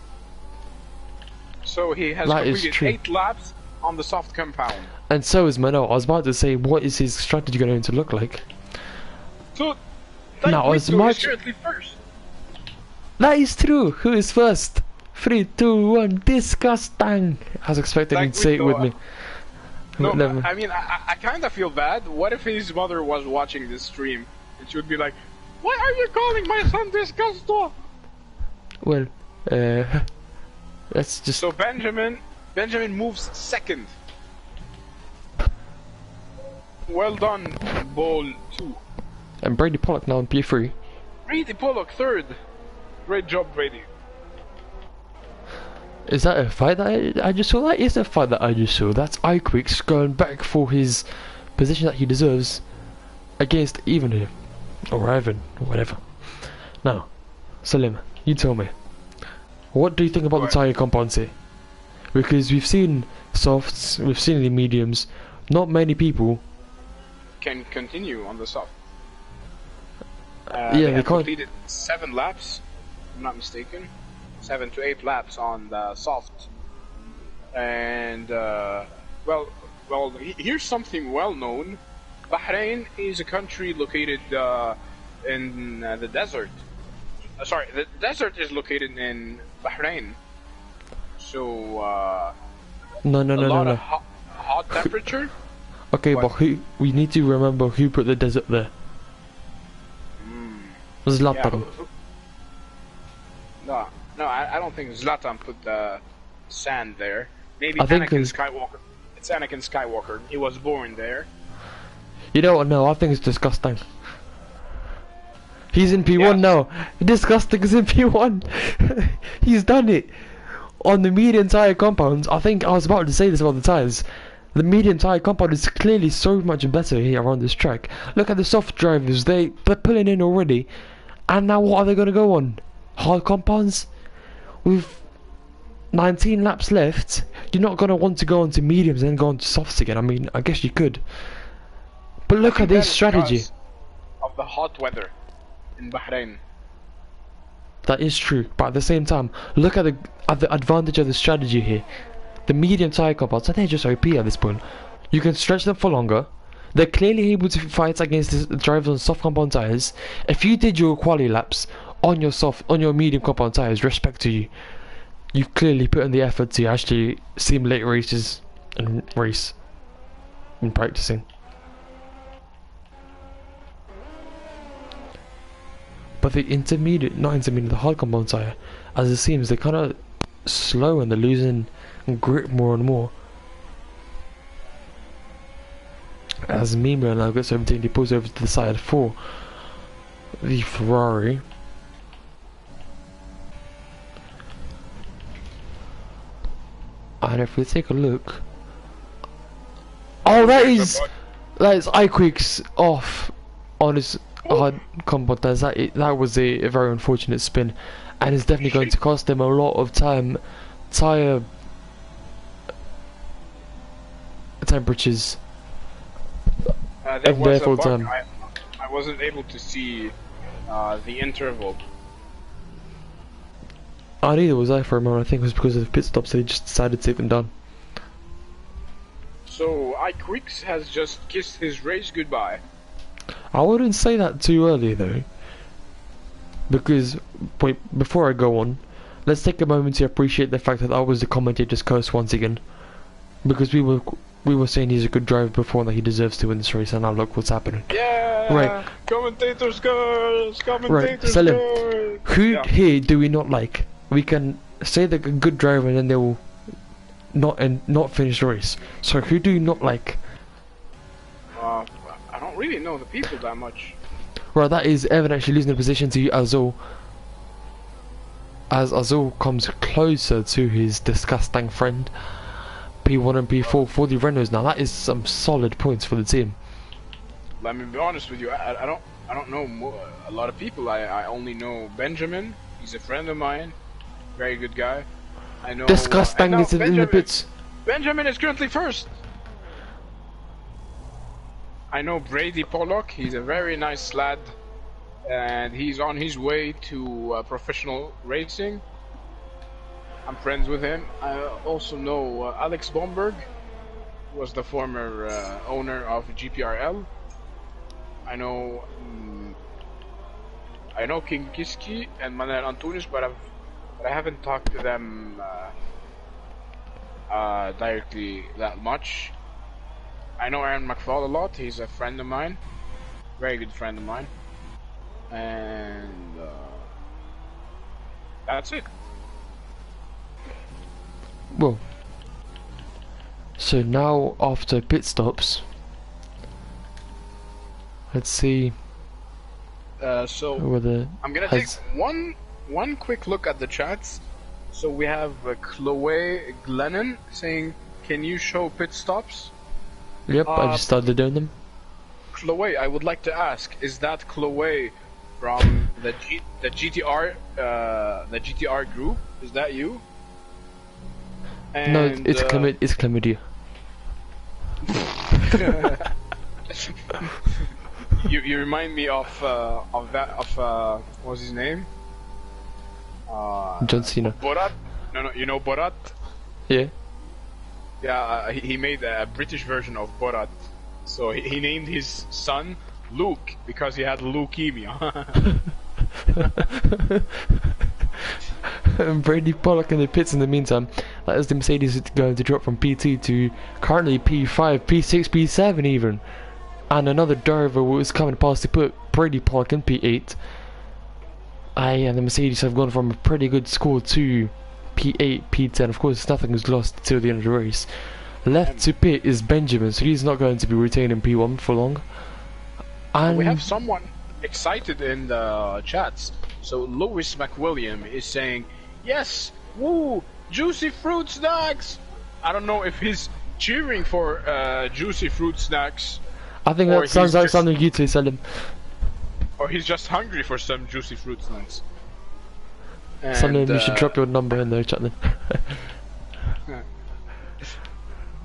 So he has that completed 8 laps on the soft compound. And so is Mano. I was about to say, what is his strategy going to look like? So now, as much is currently first. That is true. Who is first? 3, 2, 1. Disgusting. I was expecting him to say it with me. No, I mean, I kind of feel bad. What if his mother was watching this stream and she would be like, "Why are you calling my son Disgusto?" Well, let's just. So Benjamin moves second. Well done, Ball 2. And Brady Pollock now in P3. Brady Pollock third. Great job, Brady. Is that a fight that I just saw? That is a fight that I just saw. That's iQuicks going back for his position that he deserves against even or Ivan or whatever. Now, Salim, you tell me, what do you think about the tyre compounds here? Because we've seen softs, we've seen the mediums. Not many people can continue on the soft. Yeah, they they have can't. completed 7 laps, if I'm not mistaken. 7 to 8 laps on the soft. And, here's something well known. Bahrain is a country located in the desert. Sorry, the desert is located in Bahrain. So, No. hot temperature. Okay, What? but we need to remember who put the desert there. Zlatan. No, I don't think Zlatan put the sand there. Maybe I think Anakin Skywalker. It's Anakin Skywalker. He was born there. You know what? No, I think it's disgusting. He's in P1 Yeah. now. Disgusting is in P1. He's done it. On the medium tyre compounds, I think I was about to say this about the tyres. The medium tyre compound is clearly so much better here around this track. Look at the soft drivers, they're pulling in already. And now what are they going to go on? Hard compounds? With 19 laps left, you're not going to want to go on to mediums and then go on to softs again. I mean, I guess you could. But look at this strategy. Because of the hot weather in Bahrain. That is true, but at the same time, look at the advantage of the strategy here. The medium tyre compounds, they're just OP at this point. You can stretch them for longer. They're clearly able to fight against the drivers on soft compound tyres. If you did your quali laps on your medium compound tyres, respect to you. You've clearly put in the effort to actually simulate races and race in practicing. But the the hard compound tyre, as it seems, they're kind of slow and they're losing grip more and more. As Mima now gets over, he pulls over to the side for the Ferrari. And if we take a look, oh, that is iQuicks off on his hard compound tyres. That was a very unfortunate spin, and it's definitely going to cost them a lot of tyre temperatures. There was a full bug. time. I wasn't able to see the interval. Neither was I for a moment. I think it was because of the pit stops, so they just decided to take them down. So iQuicks has just kissed his race goodbye. I wouldn't say that too early though, because wait, before I go on, let's take a moment to appreciate the fact that that was the commentator's curse once again, because we were saying he's a good driver before and that he deserves to win this race, and now look what's happening. Yeah. Right. Commentators curse. Right, Commentators Salim, curse. who here do we not like? We can say they're a good driver and then they will not finish the race. So who do you not like? I don't really know the people that much. Right, that is Evan actually losing the position to Azul. As Azul comes closer to his disgusting friend. P1 and P4 for the Renaults now. That is some solid points for the team. Let me be honest with you. I don't know a lot of people. I only know Benjamin. He's a friend of mine. Very good guy. I know. Disgusting is in the pits. Benjamin is currently first. I know Brady Pollock. He's a very nice lad, and he's on his way to professional racing. I'm friends with him. I also know Alex Bomberg, who was the former owner of GPRL. I know King Kiski and Manuel Antunes, but I haven't talked to them directly that much. I know Aaron McFall a lot. He's a friend of mine, very good friend of mine, and that's it. Well, so now after pit stops, let's see So whether I'm gonna take one quick look at the chats. So we have Chloe Glennon saying, "Can you show pit stops?" Yep, I just started doing them. Chloe, I would like to ask: is that Chloe from the GTR group? Is that you? And, No, it's chlamydia. you remind me of what was his name? John Cena. Borat. No, you know Borat? Yeah. Yeah, he made a British version of Borat. So he named his son Luke because he had leukemia. Brady Pollock in the pits in the meantime. That is the Mercedes going to drop from P2 to currently P5, P6, P7 even. And another driver was coming past to put Brady Pollock in P8. And the Mercedes have gone from a pretty good score to P8, P10. Of course, nothing is lost till the end of the race. Left to pit is Benjamin, so he's not going to be retaining P1 for long. And we have someone excited in the chats. So Lewis McWilliam is saying, "Yes, woo, juicy fruit snacks." I don't know if he's cheering for juicy fruit snacks. I think that sounds like something you two sell him. Or he's just hungry for some juicy fruit snacks. Something you should drop your number in the chat then.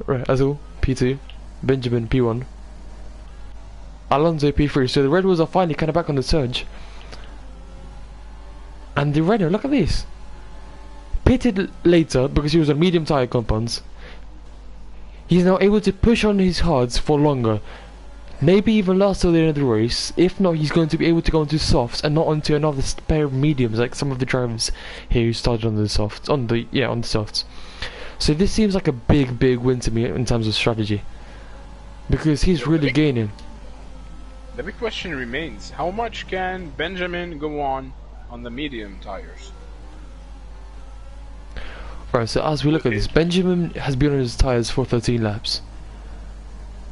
Right, Azul, P2, Benjamin, P1, Alonso, P3. So the Red Bulls are finally kind of back on the surge. And the Renault, look at this. Pitted later because he was on medium tyre compounds. He's now able to push on his hards for longer. Maybe even last till the end of the race. If not, he's going to be able to go into softs and not onto another pair of mediums like some of the drivers here who started on the softs. On the softs. So this seems like a big win to me in terms of strategy. Because he's really gaining. The big question remains, how much can Benjamin go on the medium tires? Right, so as we look at this, Benjamin has been on his tires for 13 laps.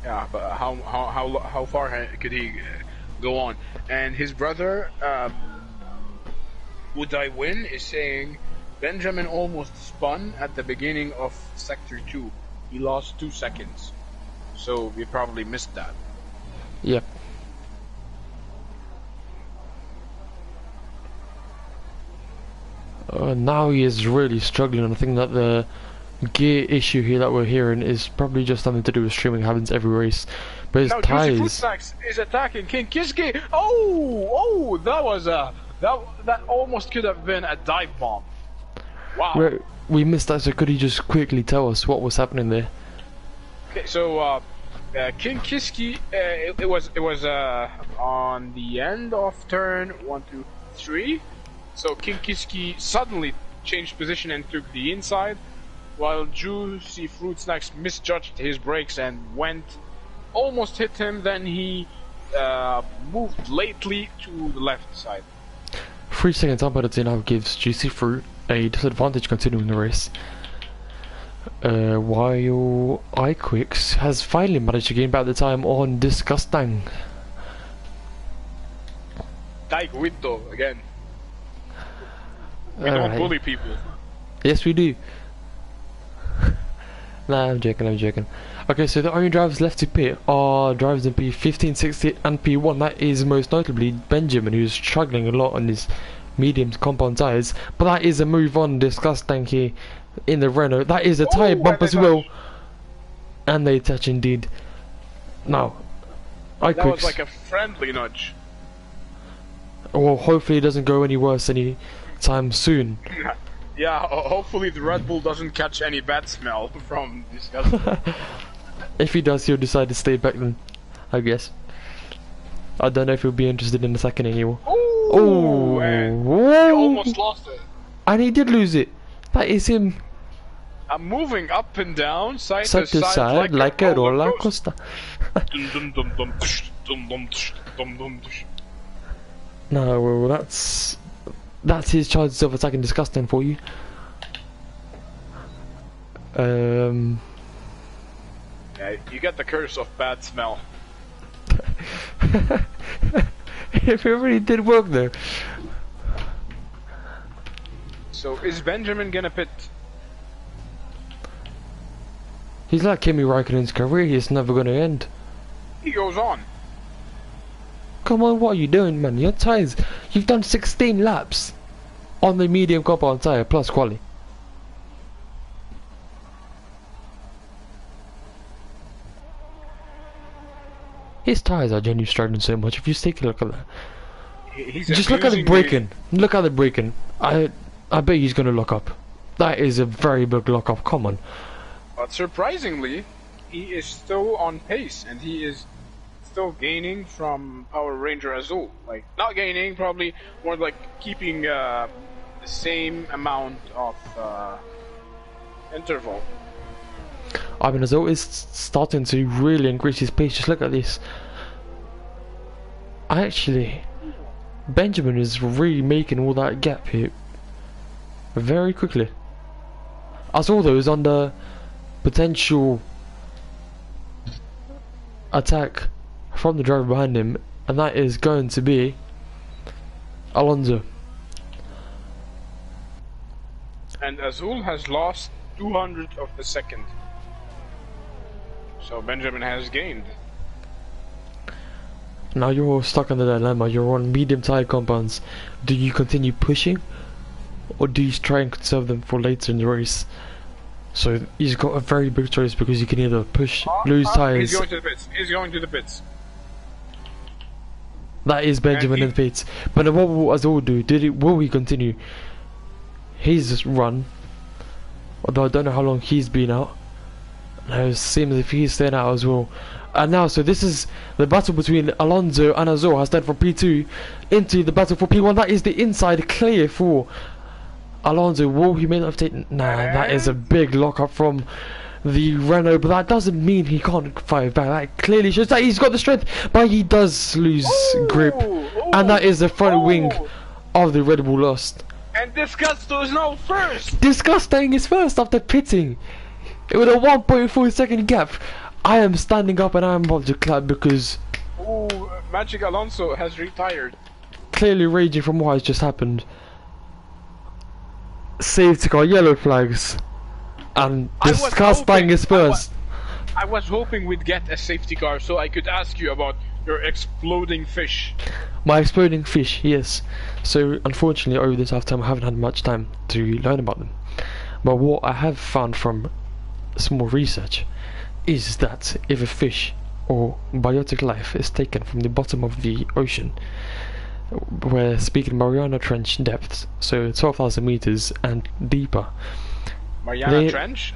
Yeah, but how far could he go on? And his brother, Would I Win, is saying Benjamin almost spun at the beginning of Sector 2. He lost 2 seconds. So we probably missed that. Yep. Now he is really struggling, and I think that the gear issue here that we're hearing is probably just something to do with streaming. Happens every race, but his tires. Juicy Fruit is attacking King Kiski. Oh, that was that almost could have been a dive bomb. Wow. We missed that. So could he just quickly tell us what was happening there? Okay, so King Kiski, it was on the end of turn 1, 2, 3. So King Kiski suddenly changed position and took the inside, while Juicy Fruit Snacks misjudged his brakes and almost hit him. Then he moved lately to the left side. 3 seconds up penalty now gives Juicy Fruit a disadvantage continuing the race. While iQuicks has finally managed to gain back the time on Disgusting. Taiguito again. We don't bully people. Yes, we do. Nah, I'm joking. Okay, so the only drivers left to pit are drivers in P15, 16 and P1. That is most notably Benjamin, who's struggling a lot on his medium compound tyres. But that is a move on Disgusting here in the Renault. That is a tyre bump as well. And they touch indeed. Now, that was like a friendly nudge. Well, hopefully it doesn't go any worse anytime soon. Yeah, hopefully the Red Bull doesn't catch any bad smell from Disgusting. If he does, he'll decide to stay back then, I guess. I don't know if he'll be interested in the second anymore. Oh, he almost lost it. And he did lose it. That is him. I'm moving up and down, side to side like a roller coaster. No, well, that's his chances of attacking Disgusting for you. Yeah, you get the curse of bad smell. It really did work though. So is Benjamin gonna pit? He's like Kimi Raikkonen's career, he's never gonna end. He goes on. Come on, what are you doing, man? Your tyres, you've done 16 laps on the medium compound tyre plus quali. His tyres are genuinely struggling so much. If you take a look at that, just look at the braking. Look at the braking. I bet he's gonna lock up. That is a very big lock up. Come on. But surprisingly, he is still on pace, and he is still gaining from Power Ranger Azul. Like, not gaining, probably more like keeping the same amount of interval. I mean, Azul is starting to really increase his pace. Just look at this. Actually, Benjamin is really making all that gap here very quickly. Azul though is under potential attack from the driver behind him, and that is going to be Alonso. And Azul has lost 200 of a second. So Benjamin has gained. Now you're stuck in the dilemma. You're on medium tire compounds. Do you continue pushing, or do you try and conserve them for later in the race? So he's got a very big choice, because you can either push, lose tires. He's going to the pits. He's going to the pits. That is Benjamin in the pits. But what will Azul do? Will he continue his run? Although I don't know how long he's been out. Now it seems as if he's staying out as well. And now, so this is the battle between Alonso and Azul has started from P2 into the battle for P1. That is the inside clear for Alonso. Will he may not have taken? Nah, that is a big lockup from the Renault, but that doesn't mean he can't fight back. That clearly shows that he's got the strength, but he does lose grip, and that is the front wing of the Red Bull lost. And Disgusto is now first. Disgusting is first after pitting with a 1.4 second gap. I am standing up and I am about to clap, because Magic Alonso has retired. Clearly raging from what has just happened. Safety car, yellow flags, and Disgusting is first. I was hoping we'd get a safety car so I could ask you about your exploding fish. My exploding fish, yes. So unfortunately over this half time I haven't had much time to learn about them. But what I have found from small research is that if a fish or biotic life is taken from the bottom of the ocean, we're speaking Mariana Trench depths, so 12,000 meters and deeper. Mariana Trench?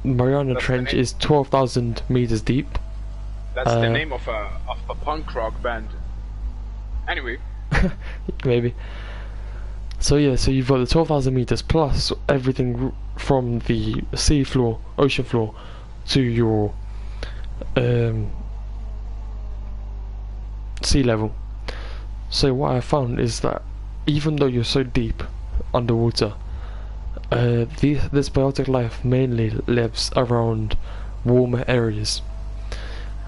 Mariana Trench is 12,000 meters deep. That's the name of a punk rock band. Anyway. Maybe. So yeah, so you've got the 12,000 meters plus everything from the sea floor, ocean floor, to your sea level. So what I found is that even though you're so deep underwater, this biotic life mainly lives around warmer areas.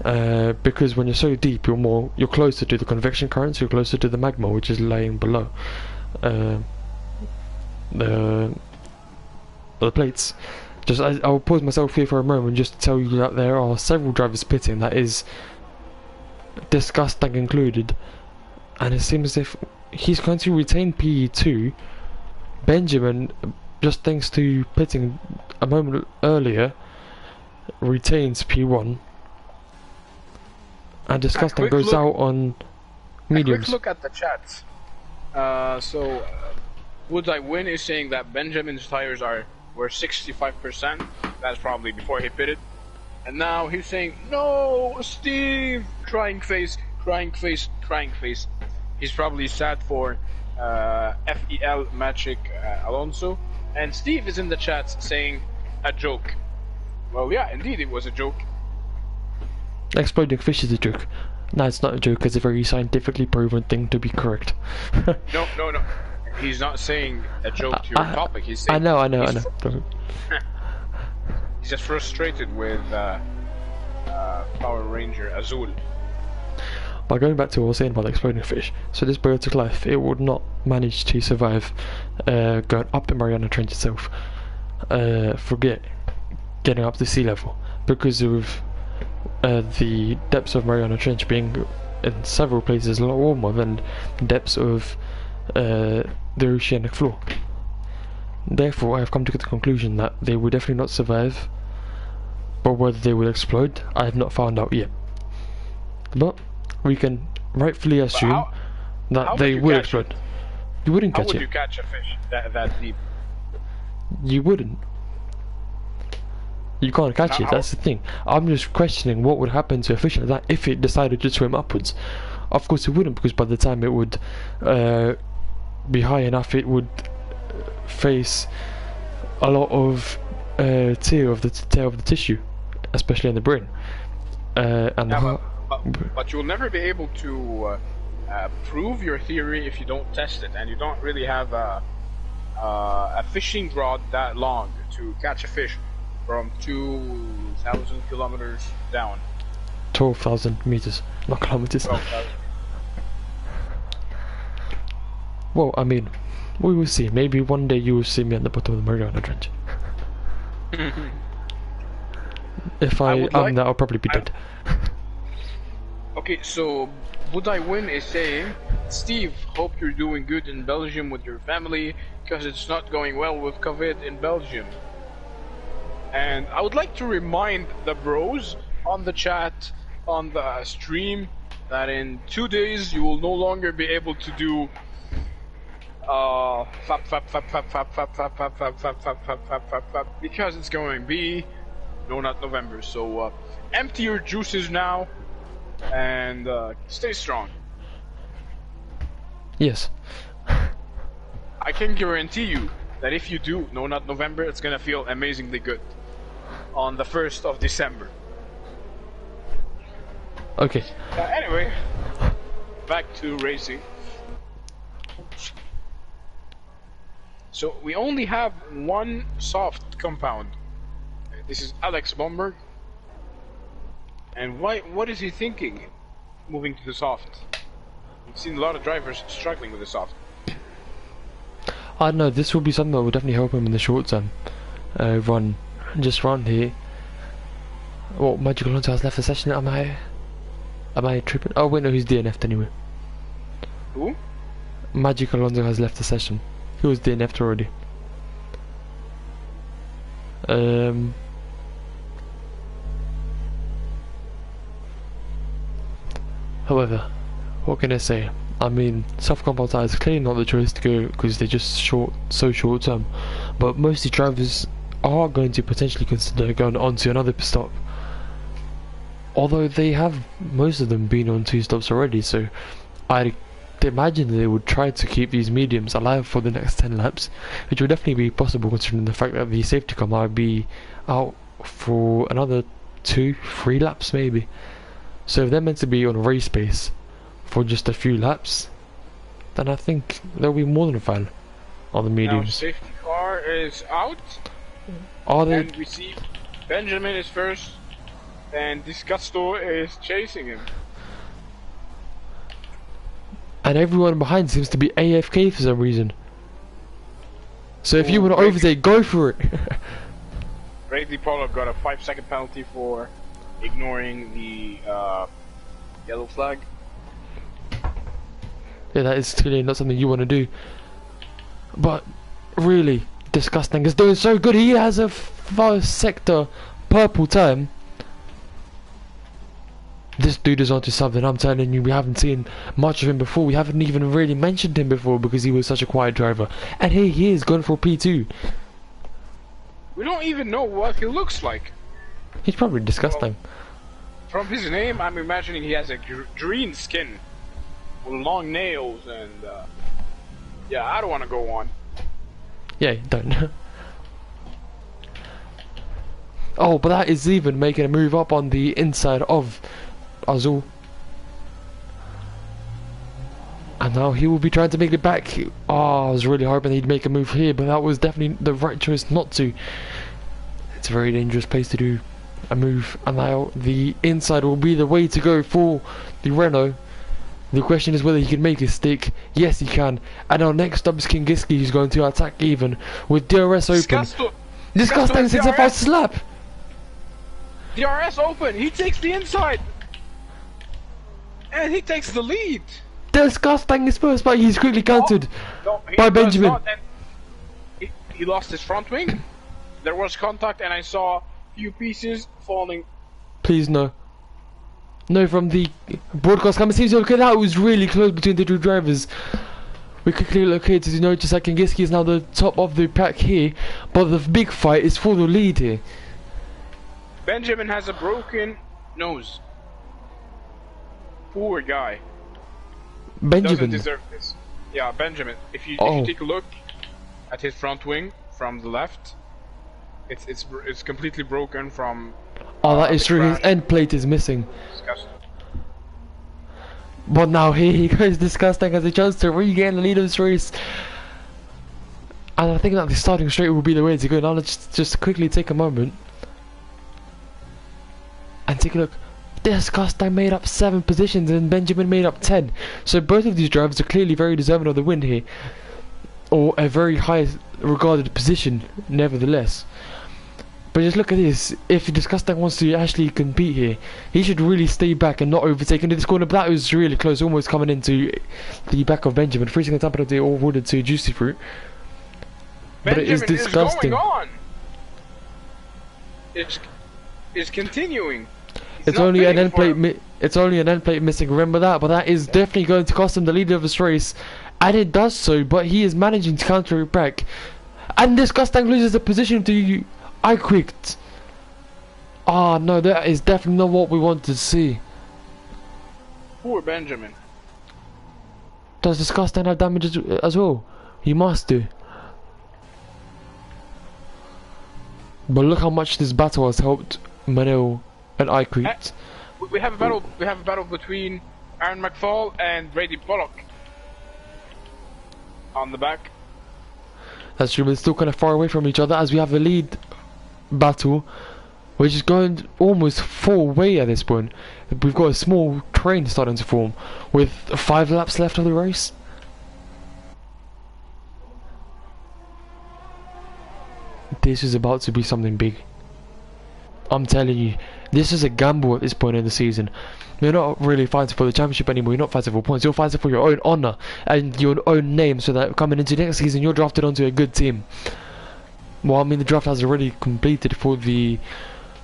Because when you're so deep, you're closer to the convection currents, you're closer to the magma, which is laying below the plates. Just I'll pause myself here for a moment just to tell you that there are several drivers pitting, that is Disgusting included, and it seems as if he's going to retain PE2. Benjamin, just thanks to pitting a moment earlier, retains P1, and Disgusting goes out on mediums. A quick look at the chat. Would I Win is saying that Benjamin's tires were 65%. That's probably before he pitted. And now he's saying, no, Steve! Crying face, crying face, crying face. He's probably sad for FEL Magic Alonso. And Steve is in the chat saying, a joke. Well, yeah, indeed it was a joke. Exploding fish is a joke. No, it's not a joke, it's a very scientifically proven thing to be correct. No. He's not saying a joke to your topic. He's saying. I know. He's just frustrated with Power Ranger Azul. But going back to what I was saying about the exploding fish, so this Biotic life, it would not manage to survive going up the Mariana Trench itself. Forget getting up to sea level, because of the depths of Mariana Trench being in several places a lot warmer than the depths of the oceanic floor. Therefore, I have come to the conclusion that they will definitely not survive, but whether they will explode, I have not found out yet. But we can rightfully assume that they will explode. You wouldn't catch it. How would you catch a fish that deep? You wouldn't. You can't catch it, that's the thing. I'm just questioning what would happen to a fish like that if it decided to swim upwards. Of course it wouldn't, because by the time it would be high enough, it would face a lot of tear of the tissue, especially in the brain. And yeah, but you'll never be able to prove your theory if you don't test it, and you don't really have a fishing rod that long to catch a fish from 2,000 kilometers down. 12,000 meters, not kilometers. 12,000. Well, I mean, we will see. Maybe one day you will see me at the bottom of the Mariana Trench. If I am that, I'll probably be dead. Okay, so Would I Win is saying, Steve, hope you're doing good in Belgium with your family, because it's not going well with COVID in Belgium. And I would like to remind the bros on the chat, on the stream, that in 2 days you will no longer be able to do because it's going to be not November. So empty your juices now and stay strong. Yes. I can guarantee you that if you do not November, it's gonna feel amazingly good on the 1st of December. Okay. Anyway, back to racing. So we only have one soft compound. This is Alex Bomberg. And what is he thinking moving to the soft? We've seen a lot of drivers struggling with the soft. I don't know, this will be something that will definitely help him in the short term. Run here. Well, Magic Alonso has left the session. Am I tripping? Oh wait, no, he's DNF'd anyway. Who? Magic Alonso has left the session. He was DNF'd already. However, what can I say? I mean, soft compound tires is clearly not the choice to go because they're just so short term. But mostly drivers are going to potentially consider going on to another pit stop. Although they have, most of them, been on 2 stops already, so I'd imagine they would try to keep these mediums alive for the next 10 laps, which would definitely be possible considering the fact that the safety car might be out for another 2-3 laps maybe. So if they're meant to be on race pace for just a few laps, then I think they'll be more than fine on the mediums. Now safety car is out. Are they? And we see Benjamin is first, and Disgusto is chasing him. And everyone behind seems to be AFK for some reason. So if you want to overtake, go for it. Bradley Pollock got a 5-second penalty for ignoring the yellow flag. Yeah, that is clearly not something you want to do. But really, Disgusting is doing so good. He has a first sector purple time. This dude is onto something, I'm telling you. We haven't seen much of him before. We haven't even really mentioned him before because he was such a quiet driver. And here he is, going for P2. We don't even know what he looks like. He's probably disgusting. Well, from his name, I'm imagining he has a green skin with long nails and yeah, I don't want to go on. Yeah, don't. Oh, but that is even making a move up on the inside of Azul. And now he will be trying to make it back. Oh, I was really hoping he'd make a move here, but that was definitely the right choice not to. It's a very dangerous place to do a move, and now the inside will be the way to go for the Renault. The question is whether he can make it stick. Yes, he can. And our next up is Kingiski, who's going to attack even with DRS open. Disgusting hits a fast slap. DRS open. He takes the inside, and he takes the lead. Disgusting is first, but he's quickly countered He by does Benjamin. not, and he lost his front wing. There was contact, and I saw a few pieces falling. Please no. No, from the broadcast camera seems okay. That was really close between the two drivers. We quickly located to notice that Kingiski is now the top of the pack here, but the big fight is for the lead here. Benjamin has a broken nose. Poor guy. Benjamin. Doesn't deserve this. Yeah, Benjamin. If you take a look at his front wing from the left, it's completely broken from. Oh, that is true. His end plate is missing. Disgusting. But now here he goes. Disgusting has a chance to regain the lead of this race. And I think that the starting straight will be the way to go. Now let's just quickly take a moment and take a look. Disgusting made up 7 positions and Benjamin made up 10. So both of these drivers are clearly very deserving of the win here, or a very high regarded position nevertheless. But just look at this. If Disgusting wants to actually compete here, he should really stay back and not overtake into this corner. But that was really close, almost coming into the back of Benjamin, freezing the top of the awarded to Juicy Fruit. But it is disgusting. Is going on. It's continuing. It's only an end plate. It's only an end plate missing. Remember that. But that is definitely going to cost him the lead of this race, and it does so. But he is managing to counter it back, and Disgusting loses the position to I quicked. Ah, no, that is definitely not what we want to see. Poor Benjamin. Does Disgusting have damage as well? He must do. But look how much this battle has helped Manil and I quicked. We have a battle. We have a battle between Aaron McFall and Brady Bullock on the back. That's true, but it's still kind of far away from each other as we have a lead battle, which is going almost full way at this point. We've got a small train starting to form with 5 laps left of the race. This is about to be something big. I'm telling you, this is a gamble at this point in the season. You're not really fighting for the championship anymore. You're not fighting for points. You're fighting for your own honour and your own name, so that coming into next season you're drafted onto a good team. Well, I mean, the draft has already completed for the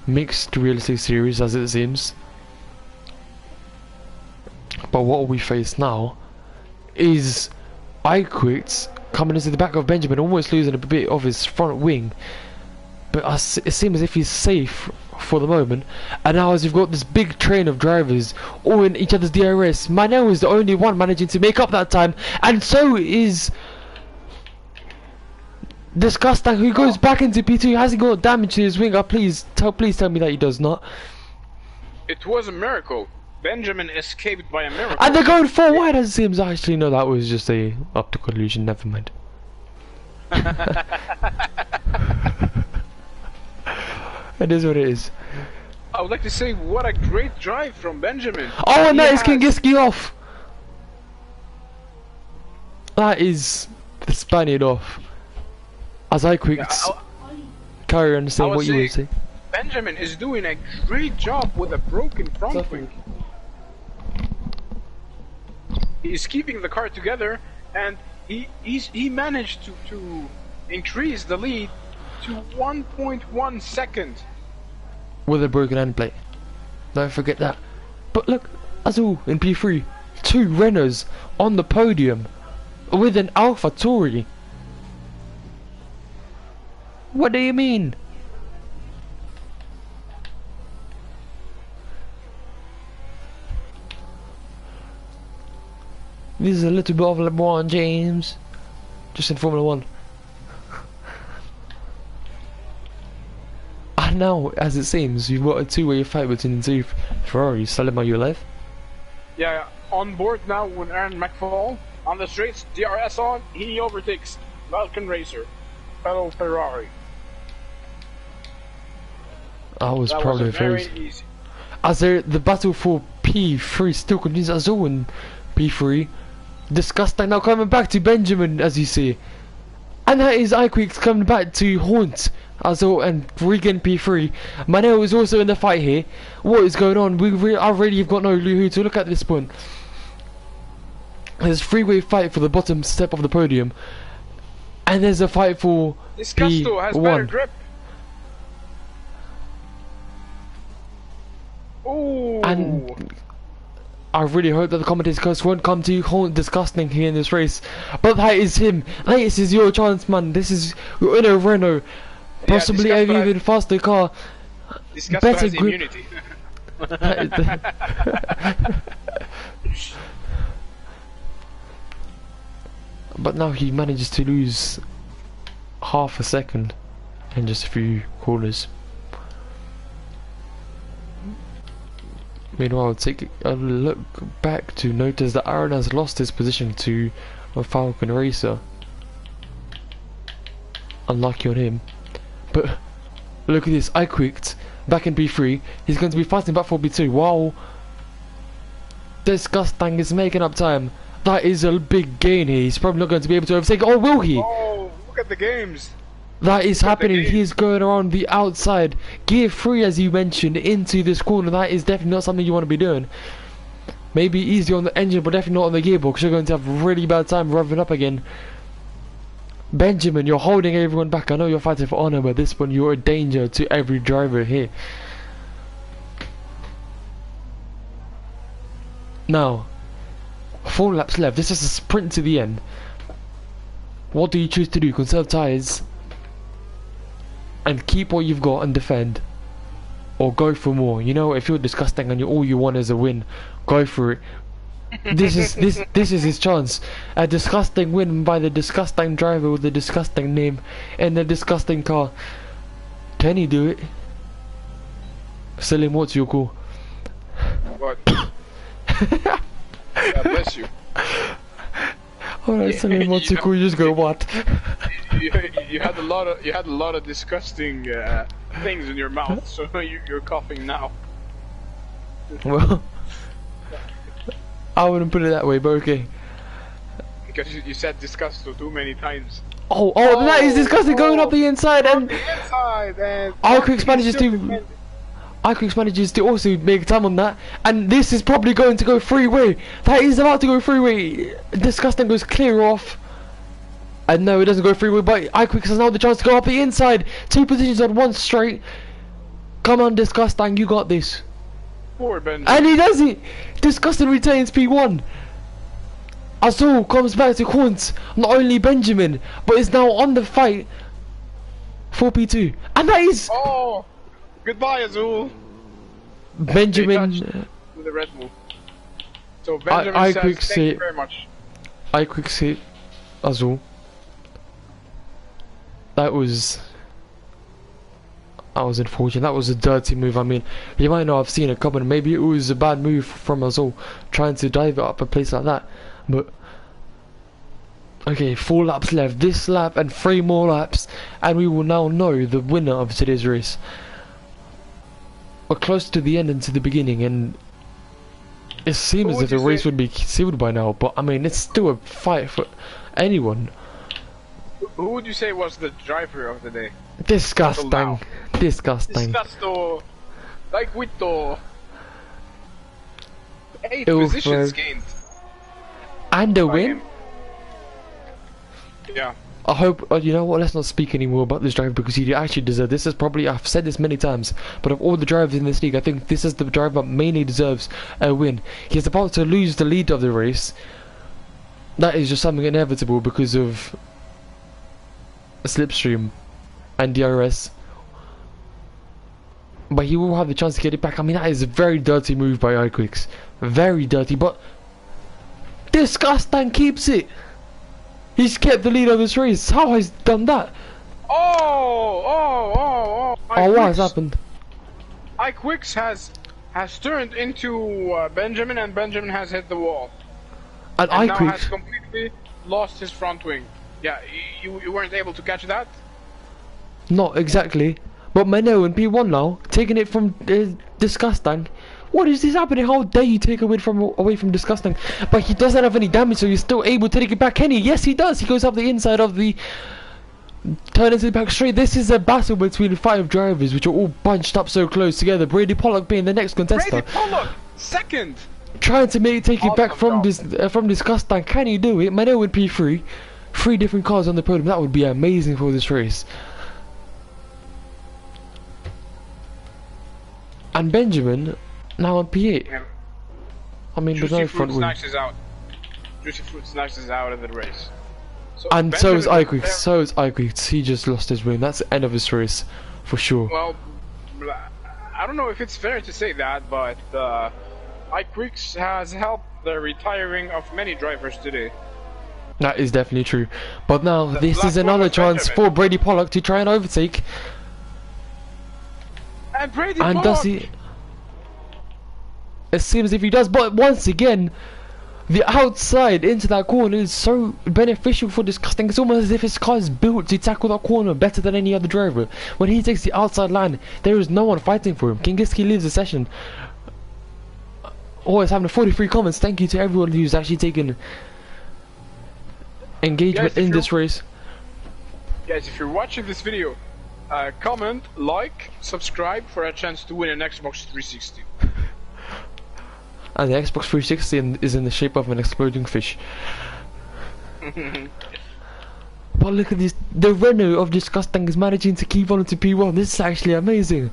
mixed real estate series, as it seems. But what we face now is iQuicks coming into the back of Benjamin, almost losing a bit of his front wing. But it seems as if he's safe for the moment. And now as you've got this big train of drivers all in each other's DRS, Manel is the only one managing to make up that time, and so is Disgusting, who goes back into P2. Has he got damage to his wing? Please tell me that he does not. It was a miracle. Benjamin escaped by a miracle. And they're going 4 wide as it seems. Actually, no, that was just a optical illusion. Never mind. It is what it is. I would like to say, what a great drive from Benjamin. Oh, and that is Kingiski off. That is the Spaniard off. As I quicked, carry on saying what you were saying. Benjamin is doing a great job with a broken front wing. He's keeping the car together, and he managed to increase the lead to 1.1 seconds. With a broken end plate. Don't forget that. But look, Azul in P3, 2 Renaults on the podium with an Alpha Tauri. What do you mean? This is a little bit of LeBron James, just in Formula 1. And now, as it seems, you've got a 2-way fight between the 2 Ferraris. Salim, are you alive? Yeah, on board now with Aaron McFall. On the straights, DRS on, he overtakes Vulcan Racer, fellow Ferrari. That was probably very easy. As the battle for P3 still continues, Azul and P3. Disgusting. Now coming back to Benjamin, as you see. And that is Iquix coming back to Haunt as well, and regain P3. Manel is also in the fight here. What is going on? I really have got no clue who to look at this point. There's a three-way fight for the bottom step of the podium. And there's a fight for Disgusto has better P1. grip. Ooh. And I really hope that the commentators curse won't come to Haunt Disgusting here in this race. But that is him. This is your chance, man. This is, you're in a Renault. Possibly Disgusto an even faster car. Disgusto Better has grip. immunity. But now he manages to lose half a second in just a few corners. Meanwhile, take a look back to notice that Aaron has lost his position to a Falcon Racer. Unlucky on him. But look at this, Iquix back in P3. He's going to be fighting back for P2. Wow. Disgusting is making up time. That is a big gain here. He's probably not going to be able to overtake. Oh, will he? Oh, look at the games. That is happening. He's going around the outside. Gear 3, as you mentioned, into this corner. That is definitely not something you want to be doing. Maybe easy on the engine, but definitely not on the gearbox. You're going to have a really bad time revving up again. Benjamin, you're holding everyone back. I know you're fighting for honour, but at this point you're a danger to every driver here. Now, 4 laps left. This is a sprint to the end. What do you choose to do? Conserve tyres and keep what you've got and defend, or go for more? You know, if you're disgusting and all you want is a win, go for it. This is his chance. A disgusting win by the disgusting driver with the disgusting name and the disgusting car. Can he do it? Selim, what's your call? What? God bless you. Alright, Selim, what's your call? You just go what? You had a lot of disgusting things in your mouth, so you're coughing now. Well, I wouldn't put it that way, but okay. Because you said disgusto too many times. Oh, that is disgusting, going up the inside, and Iquix manages to also make time on that, and this is probably going to go freeway. That is about to go freeway. Disgusting goes clear off. And no, it doesn't go freeway, but Iquix has now the chance to go up the inside. 2 positions on 1 straight. Come on, Disgusting, you got this. Poor Benjamin. And he does it! Disgusting retains P1. Azul comes back to haunt not only Benjamin, but is now on the fight for P2. And that is... Oh! Goodbye, Azul! Benjamin... With the Red Bull. So Benjamin says, thank you very much. Iquix hit Azul. That was unfortunate. That was a dirty move. I mean, you might not have seen it coming. Maybe it was a bad move from us all, trying to dive it up a place like that. But okay, 4 laps left. This lap and 3 more laps, and we will now know the winner of today's race. We're close to the end and to the beginning, and it seems as if the race would be sealed by now. But I mean, it's still a fight for anyone. Who would you say was the driver of the day? Disgusting. Disgusting. Disgusto. Like Wito. 8 Ilford. positions gained. And a win? Him. Yeah. I hope, you know what, let's not speak anymore about this driver because he actually deserves this. Is probably, I've said this many times, but of all the drivers in this league, I think this is the driver that mainly deserves a win. He's about to lose the lead of the race. That is just something inevitable because of Slipstream and DRS, but he will have the chance to get it back. I mean, that is a very dirty move by Iquix, very dirty, but Disgusting keeps it. He's kept the lead of this race. How has he done that? Oh, what has happened? Iquix has turned into Benjamin, and Benjamin has hit the wall, and now Iquix has completely lost his front wing. Yeah, you weren't able to catch that? Not exactly. But Mano in P1 now, taking it from Disgusting. What is this happening? How dare you take away from disgusting? But he doesn't have any damage, so he's still able to take it back. Can he? Yes, he does. He goes up the inside of the turn into the back straight. This is a battle between 5 drivers, which are all bunched up so close together. Brady Pollock being the next contestant. Brady Pollock, second. Trying to take it back from disgusting. Can he do it? Mano would P3. 3 different cars on the podium. That would be amazing for this race. And Benjamin now on P8. Yeah. I mean, there's no front wing. Juicy Fruit Snacks is out of the race. So And so is Benjamin Iquix. So is Iquix. He just lost his win. That's the end of his race, for sure. Well, I don't know if it's fair to say that, but Iquix has helped the retiring of many drivers today. That is definitely true. But now, this last is one another was chance Benjamin. for Brady Pollock to try and overtake. And Brady And Pollock. does he? It seems if he does, but once again, the outside into that corner is so beneficial for disgusting. It's almost as if his car is built to tackle that corner better than any other driver. When he takes the outside line, there is no one fighting for him. Kingiski leaves the session. Oh, it's having 43 comments. Thank you to everyone who's actually taken engagement Guys, in this race. Guys, if you're watching this video, comment, like, subscribe for a chance to win an Xbox 360. And the Xbox 360 is in the shape of an exploding fish. But look at this, the Renault of disgusting is managing to keep on to P1. This is actually amazing.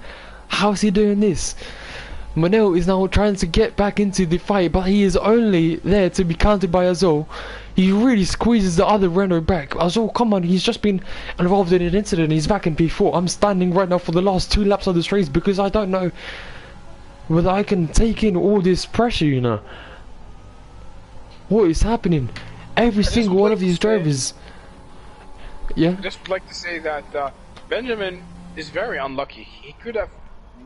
How's he doing this? Manel is now trying to get back into the fight, but he is only there to be countered by Azul. He really squeezes the other Renault back. Azul, come on, he's just been involved in an incident. He's back in P4. I'm standing right now for the last 2 laps of this race because I don't know whether I can take in all this pressure, you know. What is happening? Every single one of these drivers. Yeah? Just like to say that Benjamin is very unlucky. He could have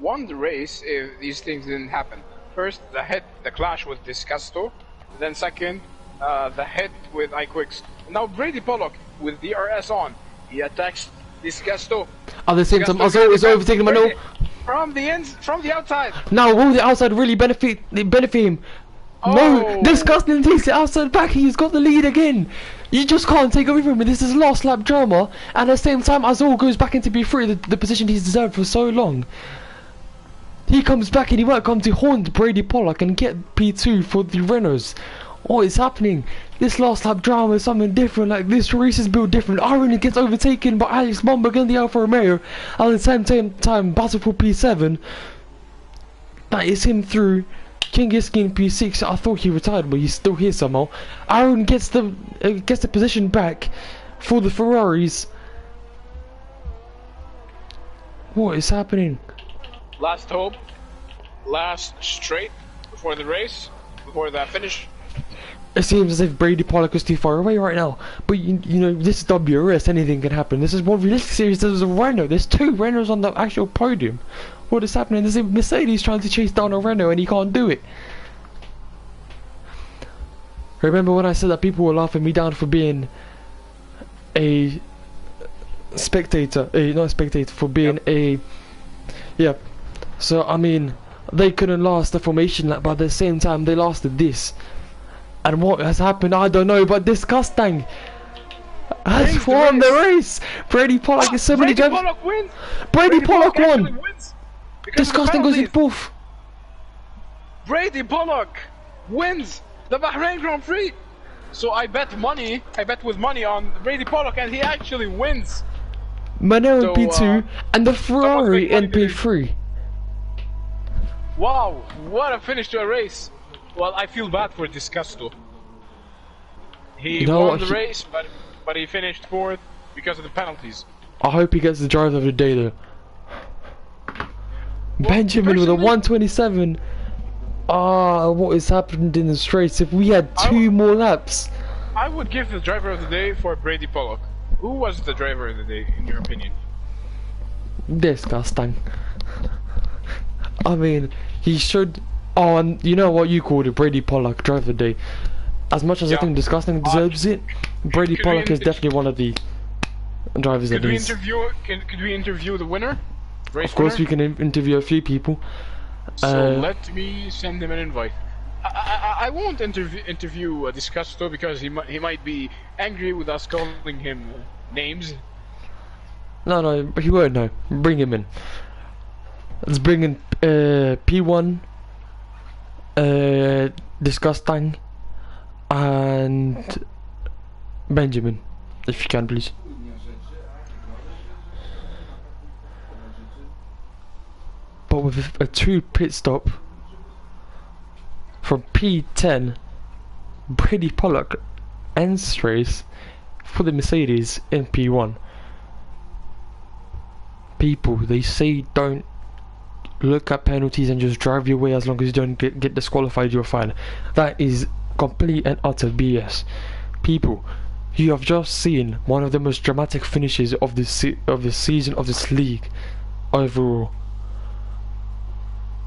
won the race if these things didn't happen. First, the clash with Disgusto. Then second, the hit with Iquix. Now Brady Pollock with DRS on. He attacks Disgusto. At the same time, Azul is overtaking Manel. From the outside. Now, will the outside really benefit him? Oh. No, Disgusting takes the outside back. He's got the lead again. You just can't take away from him. This is last lap drama. And at the same time, Azul goes back into P3, the position he's deserved for so long. He comes back and he might come to haunt Brady Pollock and get P2 for the Renaults. What is happening? This last lap drama is something different. Like, this race is built different. Iron gets overtaken by Alex Bomberg and the Alfa Romeo. At the same time, battle for P7. That is him through. Kingiski in P6. I thought he retired, but he's still here somehow. Aaron gets the position back for the Ferraris. What is happening? Last hope. Last straight before the race. Before the finish. It seems as if Brady Pollock is too far away right now. But you know, this is WRS, anything can happen. This is one realistic series, there's a Renault. There's 2 Renaults on the actual podium. What is happening? There's a Mercedes trying to chase down a Renault and he can't do it. Remember when I said that people were laughing me down for being a spectator, not a spectator, for being a... Yep. So, I mean, they couldn't last the formation lap, but at the same time, they lasted this. And what has happened, I don't know, but Disgusting has won the race! Brady Pollock is so many Brady times. Pollock wins! Brady Pollock won! Wins because of the Disgusting goes in penalties. 4th. Brady Pollock wins the Bahrain Grand Prix! So I bet with money on Brady Pollock and he actually wins! Manel So, in P2 and the Ferrari in money P3. Wow, what a finish to a race! Well, I feel bad for Disgusto. He No, won the race, but he finished 4th because of the penalties. I hope he gets the driver of the day though. Benjamin with a personally- 127. What has happened in this race? If we had 2 more laps. I would give the driver of the day for Brady Pollock. Who was the driver of the day, in your opinion? Disgusting. I mean, he should... Oh, and you know what you called it, Brady Pollock, driver of the day. As much as I Yeah. think Disgusting deserves it, Brady could we Pollock is definitely one of the drivers that Could we is. interview? Could we interview the winner? Race Of course, we winner? can interview a few people. So let me send him an invite. I won't interview Disgusto because he might be angry with us calling him names. No, but he won't know. Bring him in. Let's bring in P1, Disgusting, and Benjamin, if you can, please. But with a 2 pit stop from P10, Brady Pollock ends race for the Mercedes in P1. People, they say don't look at penalties and just drive your way as long as you don't get disqualified, you're fine. That is complete and utter BS. People, you have just seen one of the most dramatic finishes of this season, of this league overall.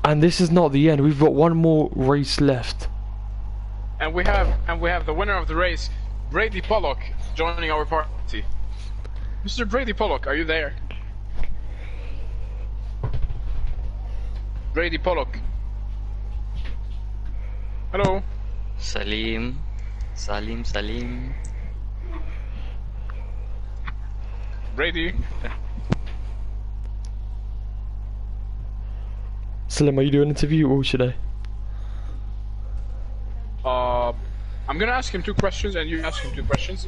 And this is not the end. We've got one more race left. And we have the winner of the race, Brady Pollock, joining our party. Mr. Brady Pollock, are you there? Brady Pollock. Hello. Salim. Brady. Salim, are you doing an interview or should I? I'm gonna ask him 2 questions and you ask him 2 questions.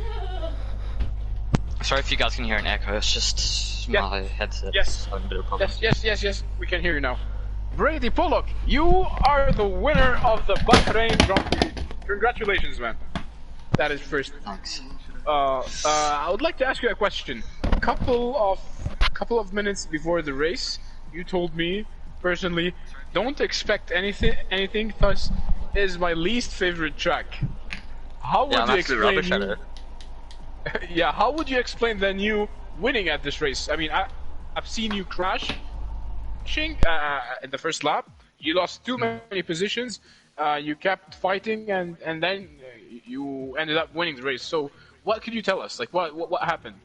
Sorry if you guys can hear an echo, it's just my headset. Yes. Having a bit of a problem. Yes, we can hear you now. Brady Pollock, you are the winner of the Bahrain Grand Prix. Congratulations, man. That is first. Thanks. I would like to ask you a question. Couple of minutes before the race, you told me personally, don't expect anything. Thus, is my least favorite track. How would you explain? Yeah, how would you explain then you winning at this race? I mean, I've seen you crashing in the first lap. You lost too many positions. You kept fighting, and then you ended up winning the race. So, what could you tell us? Like, what happened?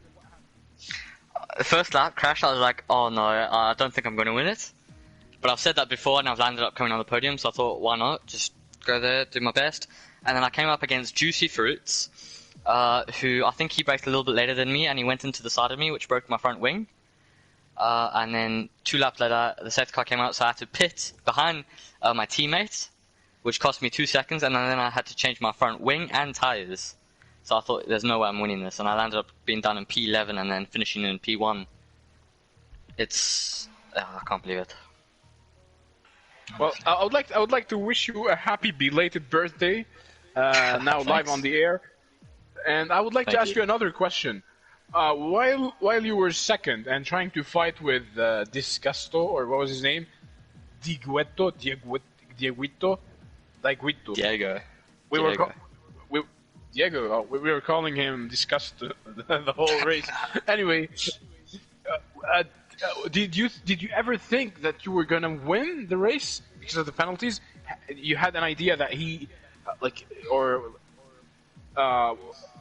The first lap crash, I was like, oh no, I don't think I'm going to win it. But I've said that before, and I've landed up coming on the podium, so I thought, why not? Just go there, do my best. And then I came up against Juicy Fruits, who I think he braked a little bit later than me, and he went into the side of me, which broke my front wing. And then 2 laps later, the safety car came out, so I had to pit behind my teammate, which cost me 2 seconds, and then I had to change my front wing and tyres. So I thought, there's no way I'm winning this, and I landed up being down in P11 and then finishing in P1. I can't believe it. Well, I would like to wish you a happy belated birthday, now live on the air. And I would like to ask you another question. While you were second and trying to fight with Disgusto, or what was his name? Dieguito. We were calling him Disgusto the whole race. Anyway, did you ever think that you were gonna win the race because of the penalties? You had an idea that he,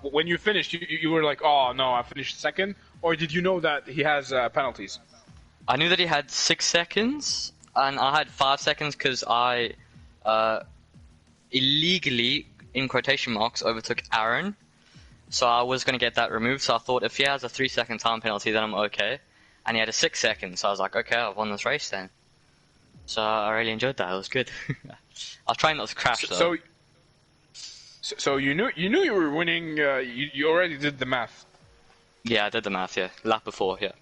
when you finished, you were like, oh no, I finished second, or did you know that he has penalties? I knew that he had 6 seconds, and I had 5 seconds because I illegally, in quotation marks, overtook Aaron. So I was going to get that removed, so I thought if he has a 3-second time penalty, then I'm okay. And he had a 6 seconds, so I was like, okay, I've won this race then. So I really enjoyed that, it was good. I was trying not to crash though. So you knew you were winning, you already did the math. Yeah, I did the math, yeah. Lap before, yeah.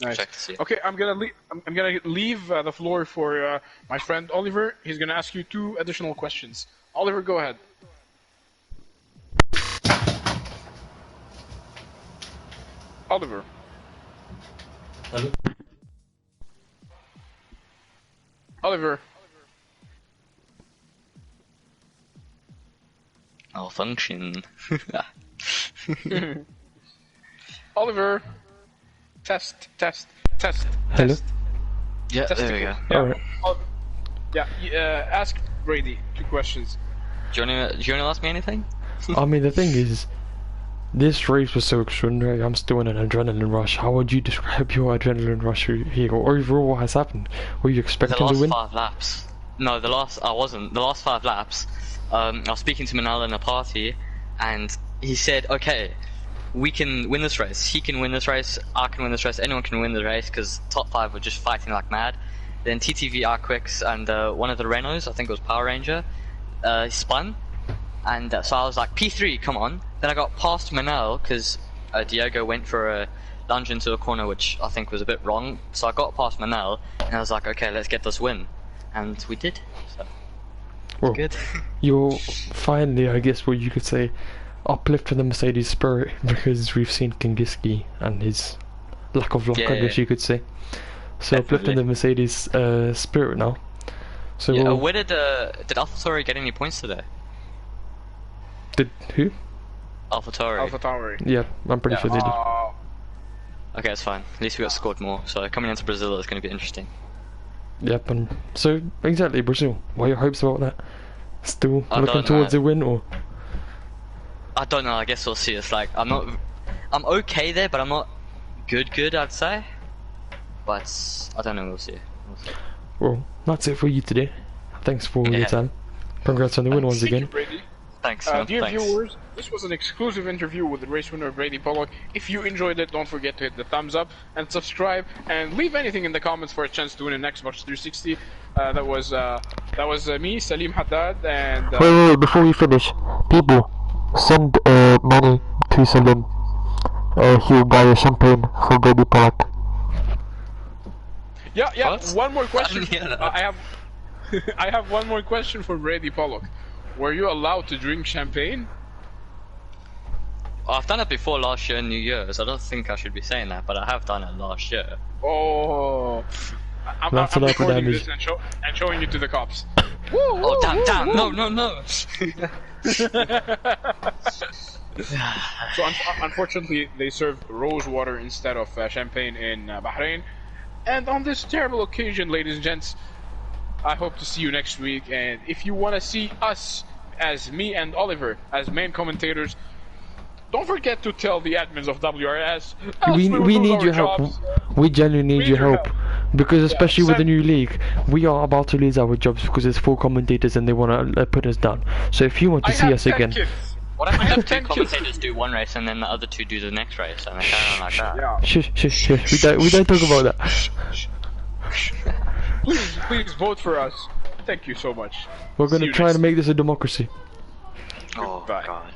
Nice. Okay, I'm gonna leave the floor for my friend Oliver. He's gonna ask you 2 additional questions. Oliver, go ahead. Oliver. Hello? Oliver. Malfunction. Oliver. Test. Hello? Test. Yeah, Testicle. there we go. Yeah. Alright. Yeah. Ask Brady 2 questions. Do you want to ask me anything? I mean, the thing is, This race was so extraordinary. I'm still in an adrenaline rush. How would you describe your adrenaline rush here, or overall what has happened? Were you expecting to win? The last 5 laps. No, I wasn't. The last 5 laps, I was speaking to Manal in a party, and he said, okay, we can win this race. He can win this race. I can win this race. Anyone can win the race because top 5 were just fighting like mad. Then TTV Quicks and one of the Renaults, I think it was Power Ranger, spun. And so I was like, P3, come on. Then I got past Manel because Diego went for a lunge into a corner, which I think was a bit wrong. So I got past Manel, and I was like, okay, let's get this win. And we did. So, well, good. You're finally, I guess what you could say, uplifting the Mercedes spirit because we've seen Kangiski and his lack of luck, I guess you could say. So uplifting the Mercedes spirit now. So yeah, where did AlphaTauri get any points today? Did who? AlphaTauri. Yeah, I'm pretty sure they did. Okay, that's fine. At least we got scored more. So coming into Brazil is going to be interesting. Yep, and so exactly Brazil. What are your hopes about that? Still looking towards a win, or? I don't know. I guess we'll see. It's like I'm okay there, but I'm not good. I'd say. But I don't know. We'll see. Well, that's it for you today. Thanks for your time. Congrats on the win once again. Thanks, dear viewers, this was an exclusive interview with the race winner Brady Pollock. If you enjoyed it, don't forget to hit the thumbs up and subscribe, and leave anything in the comments for a chance to win an Xbox 360. That was me, Salim Haddad, and. Wait, before we finish, people, send money to Salim. He'll buy a champagne for Brady Pollock. Yeah. What? One more question. I have one more question for Brady Pollock. Were you allowed to drink champagne? I've done it before last year, New Year's. I don't think I should be saying that, but I have done it last year. Oh, I'm recording this and showing it to the cops. Oh damn! No! So unfortunately, they served rose water instead of champagne in Bahrain. And on this terrible occasion, ladies and gents, I hope to see you next week. And if you want to see us, as me and Oliver, as main commentators, don't forget to tell the admins of WRS. We need your help. We genuinely need your help. Because especially with the new league, we are about to lose our jobs because there's 4 commentators and they want to put us down. So if you want to see us again... What happens if 2 commentators do one race and then the other 2 do the next race and they carry on like that? Yeah. Shush. We don't talk about that. Please vote for us. Thank you so much. We're gonna try to make this a democracy. Oh, Bye. God.